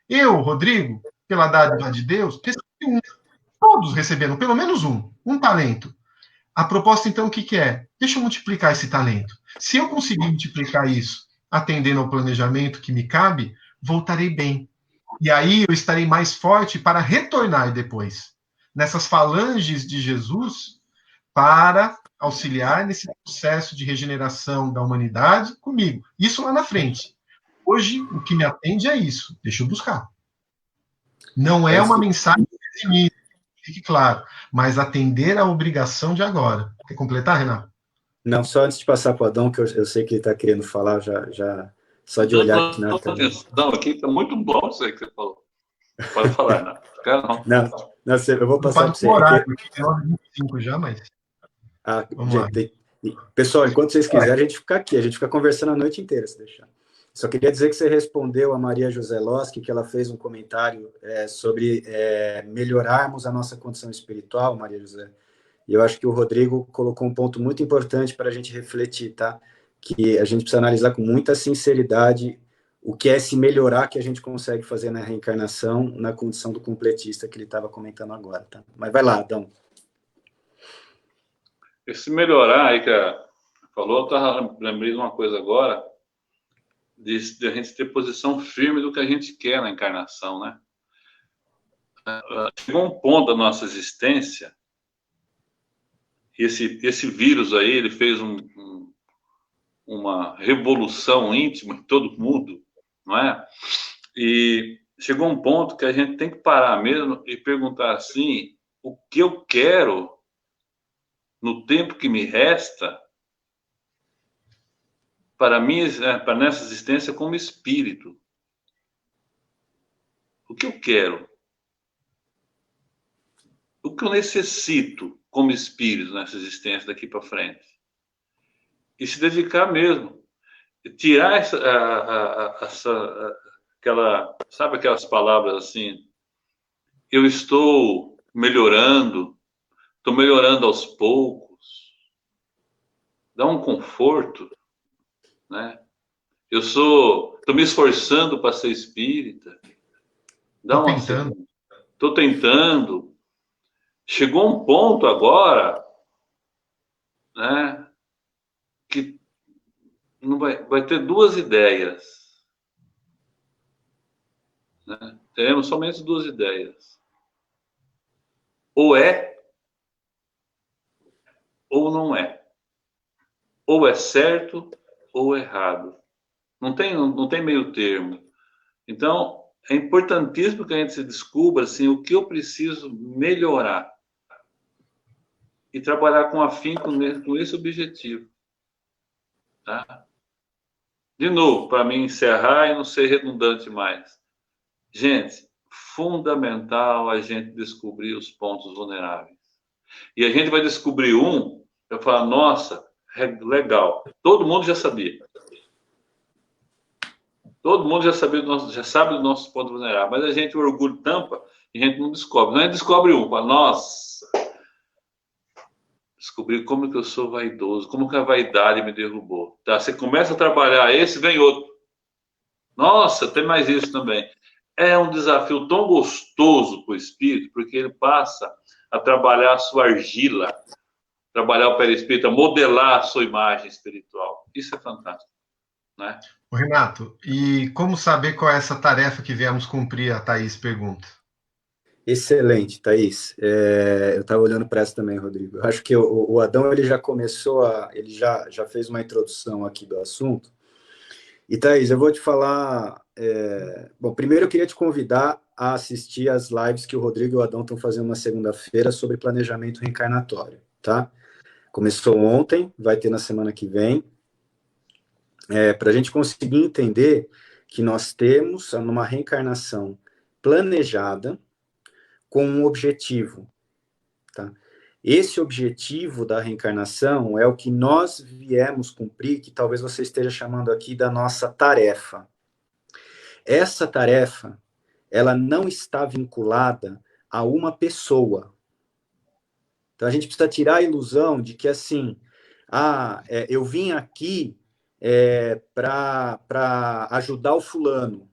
Eu, Rodrigo, pela dádiva de Deus, recebi um. Todos receberam pelo menos um talento. A proposta, então, o que é? Deixa eu multiplicar esse talento. Se eu conseguir multiplicar isso, atendendo ao planejamento que me cabe, voltarei bem. E aí eu estarei mais forte para retornar depois, nessas falanges de Jesus, para auxiliar nesse processo de regeneração da humanidade comigo. Isso lá na frente. Hoje, o que me atende é isso. Deixa eu buscar. Não é uma mensagem definida, fique claro, mas atender à obrigação de agora. Quer completar, Renato? Não, só antes de passar para o Adão, que eu sei que ele está querendo falar, já só de olhar aqui na atenção aqui, está muito bom isso aí que você falou. Pode falar, não. Não. Não, eu vou passar para Preocupado você. com o horário, aqui tem 9h25 já, mas vamos lá. Gente, pessoal, enquanto vocês quiserem, a gente fica aqui, a gente fica conversando a noite inteira, se deixar. Só queria dizer que você respondeu a Maria José Losky, que ela fez um comentário sobre melhorarmos a nossa condição espiritual, Maria José. E eu acho que o Rodrigo colocou um ponto muito importante para a gente refletir, tá? Que a gente precisa analisar com muita sinceridade o que é se melhorar que a gente consegue fazer na reencarnação, na condição do completista que ele estava comentando agora, tá? Mas vai lá, Adão. Esse melhorar aí que falou, eu lembrei de uma coisa agora, de a gente ter posição firme do que a gente quer na encarnação, né? Chegou um ponto da nossa existência, esse vírus aí, ele fez uma revolução íntima em todo mundo, não é? E chegou um ponto que a gente tem que parar mesmo e perguntar assim, o que eu quero no tempo que me resta para nessa existência como espírito. O que eu quero? O que eu necessito como espírito nessa existência daqui para frente? E se dedicar mesmo. Tirar sabe aquelas palavras assim, eu estou melhorando aos poucos, dá um conforto, né? Estou me esforçando para ser espírita, estou tentando. Chegou um ponto agora, né, que não vai ter duas ideias, né? Teremos somente duas ideias. Ou é, ou não é. Ou é certo, ou errado. Não tem meio termo. Então, é importantíssimo que a gente se descubra assim, o que eu preciso melhorar. E trabalhar com afinco com esse objetivo. Tá? De novo, para mim encerrar e não ser redundante mais. Gente, fundamental a gente descobrir os pontos vulneráveis. E a gente vai descobrir vai falar, nossa, legal. Todo mundo já sabia. Todo mundo já sabe do nosso ponto vulnerável. Mas a gente, o orgulho tampa e a gente não descobre. Não, a gente descobre fala, nossa, descobri como que eu sou vaidoso, como que a vaidade me derrubou. Tá? Você começa a trabalhar esse, vem outro. Nossa, tem mais isso também. É um desafio tão gostoso para o espírito, porque ele passa a trabalhar a sua argila, trabalhar o perispírito, a modelar a sua imagem espiritual. Isso é fantástico, né? Renato, e como saber qual é essa tarefa que viemos cumprir? A Thaís pergunta. Excelente, Thaís. Eu estava olhando para essa também, Rodrigo. Eu acho que o Adão ele já começou ele já fez uma introdução aqui do assunto. E, Thaís, eu vou te falar... Bom, primeiro eu queria te convidar a assistir as lives que o Rodrigo e o Adão estão fazendo na segunda-feira sobre planejamento reencarnatório, tá? Começou ontem, vai ter na semana que vem. Para a gente conseguir entender que nós temos numa reencarnação planejada com um objetivo, tá? Esse objetivo da reencarnação é o que nós viemos cumprir, que talvez você esteja chamando aqui da nossa tarefa. Essa tarefa, ela não está vinculada a uma pessoa. Então, a gente precisa tirar a ilusão de que, assim, eu vim aqui para ajudar o fulano.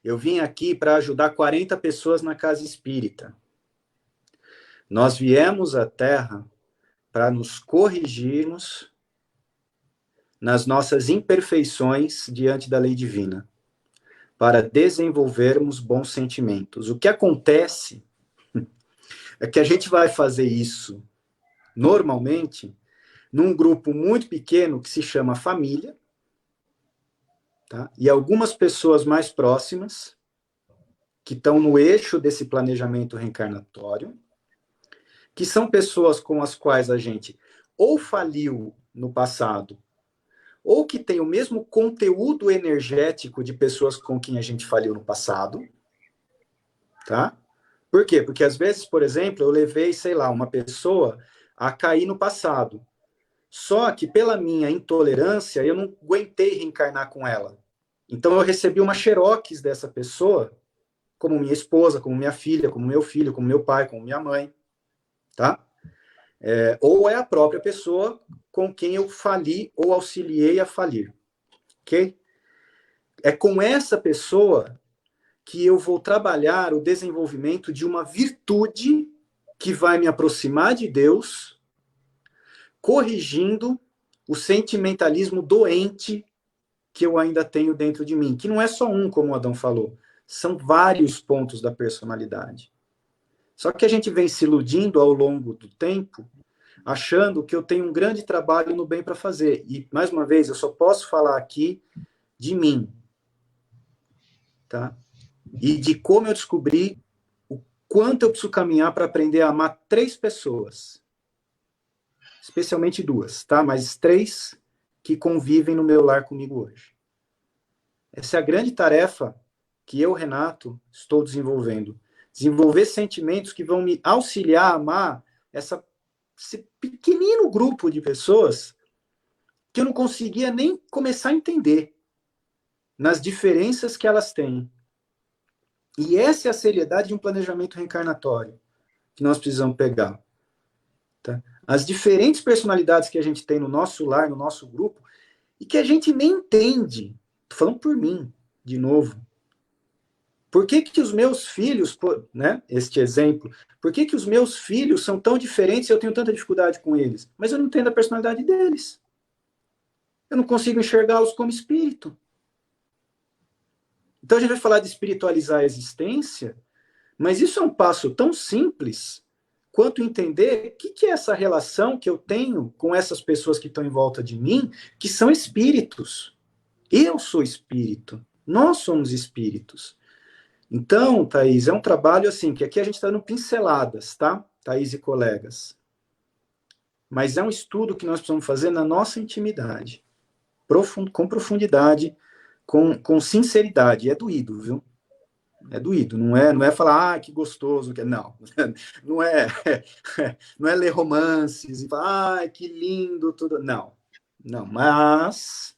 Eu vim aqui para ajudar 40 pessoas na casa espírita. Nós viemos à Terra para nos corrigirmos nas nossas imperfeições diante da lei divina, para desenvolvermos bons sentimentos. O que acontece é que a gente vai fazer isso, normalmente, num grupo muito pequeno que se chama família, tá? E algumas pessoas mais próximas, que estão no eixo desse planejamento reencarnatório, que são pessoas com as quais a gente ou faliu no passado, ou que tem o mesmo conteúdo energético de pessoas com quem a gente faliu no passado, tá? Por quê? Porque às vezes, por exemplo, eu levei, sei lá, uma pessoa a cair no passado. Só que pela minha intolerância, eu não aguentei reencarnar com ela. Então eu recebi uma xerox dessa pessoa, como minha esposa, como minha filha, como meu filho, como meu pai, como minha mãe, tá? Ou é a própria pessoa com quem eu fali ou auxiliei a falir, ok? É com essa pessoa que eu vou trabalhar o desenvolvimento de uma virtude que vai me aproximar de Deus, corrigindo o sentimentalismo doente que eu ainda tenho dentro de mim, que não é só um, como o Adão falou, são vários pontos da personalidade. Só que a gente vem se iludindo ao longo do tempo, achando que eu tenho um grande trabalho no bem para fazer. E, mais uma vez, eu só posso falar aqui de mim, tá? E de como eu descobri o quanto eu preciso caminhar para aprender a amar 3 pessoas. Especialmente 2, tá? Mas 3 que convivem no meu lar comigo hoje. Essa é a grande tarefa que eu, Renato, estou desenvolvendo. Desenvolver sentimentos que vão me auxiliar a amar esse pequenino grupo de pessoas que eu não conseguia nem começar a entender nas diferenças que elas têm. E essa é a seriedade de um planejamento reencarnatório que nós precisamos pegar. Tá? As diferentes personalidades que a gente tem no nosso lar, no nosso grupo, e que a gente nem entende. Estou falando por mim, de novo. Por que os meus filhos, né, este exemplo, por que os meus filhos são tão diferentes e eu tenho tanta dificuldade com eles? Mas eu não entendo a personalidade deles. Eu não consigo enxergá-los como espírito. Então a gente vai falar de espiritualizar a existência, mas isso é um passo tão simples quanto entender o que é essa relação que eu tenho com essas pessoas que estão em volta de mim, que são espíritos. Eu sou espírito. Nós somos espíritos. Então, Thaís, é um trabalho assim, que aqui a gente está dando pinceladas, tá? Thaís e colegas. Mas é um estudo que nós precisamos fazer na nossa intimidade. Com profundidade, com sinceridade. É doído, viu? É doído. Não é falar, que gostoso. Não. Não é, não é ler romances e falar, que lindo, tudo. Não. Não, mas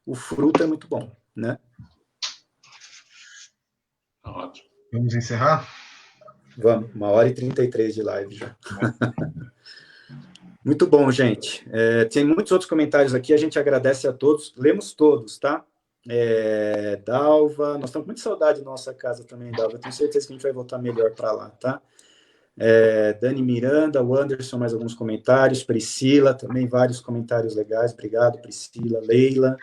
o fruto é muito bom, né? Ótimo. Vamos encerrar? Vamos, 1h33 de live já. Muito bom, gente. Tem muitos outros comentários aqui, a gente agradece a todos, lemos todos, tá? Dalva, nós estamos com muita saudade da nossa casa também, Dalva, eu tenho certeza que a gente vai voltar melhor para lá, tá? Dani Miranda, o Anderson, mais alguns comentários, Priscila, também vários comentários legais, obrigado, Priscila, Leila,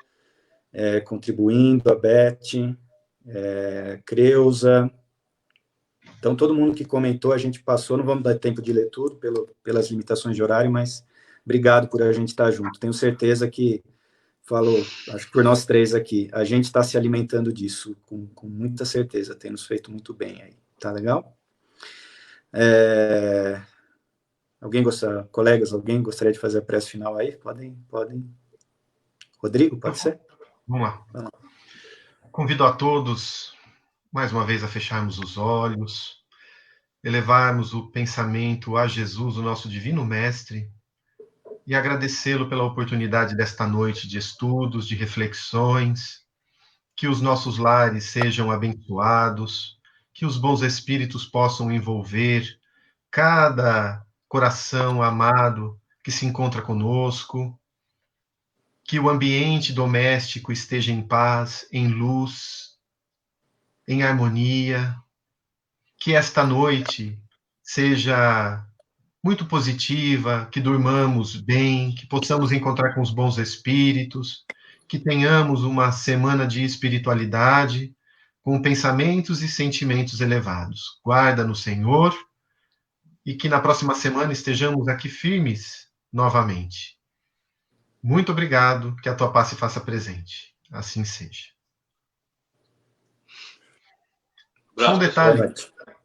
contribuindo, a Beth, Creuza. Então, todo mundo que comentou, a gente passou, não vamos dar tempo de ler tudo pelas limitações de horário, mas obrigado por a gente estar junto. Tenho certeza que, acho que por nós 3 aqui, a gente está se alimentando disso, com muita certeza, tem nos feito muito bem aí. Tá legal? Colegas, alguém gostaria de fazer a prece final aí? Podem. Rodrigo, pode ser? Vamos lá. Convido a todos, mais uma vez, a fecharmos os olhos, elevarmos o pensamento a Jesus, o nosso divino mestre, e agradecê-lo pela oportunidade desta noite de estudos, de reflexões, que os nossos lares sejam abençoados, que os bons espíritos possam envolver cada coração amado que se encontra conosco, que o ambiente doméstico esteja em paz, em luz, em harmonia, que esta noite seja muito positiva, que durmamos bem, que possamos encontrar com os bons espíritos, que tenhamos uma semana de espiritualidade, com pensamentos e sentimentos elevados. Guarda no Senhor e que na próxima semana estejamos aqui firmes novamente. Muito obrigado, que a tua paz se faça presente. Assim seja. Só um detalhe.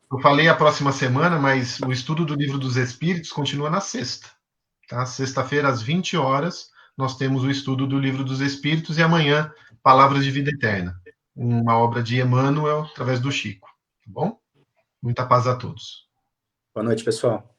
Eu falei a próxima semana, mas o estudo do Livro dos Espíritos continua na sexta. Tá? Sexta-feira, às 20 horas, nós temos o estudo do Livro dos Espíritos e amanhã, Palavras de Vida Eterna. Uma obra de Emmanuel, através do Chico. Tá bom? Muita paz a todos. Boa noite, pessoal.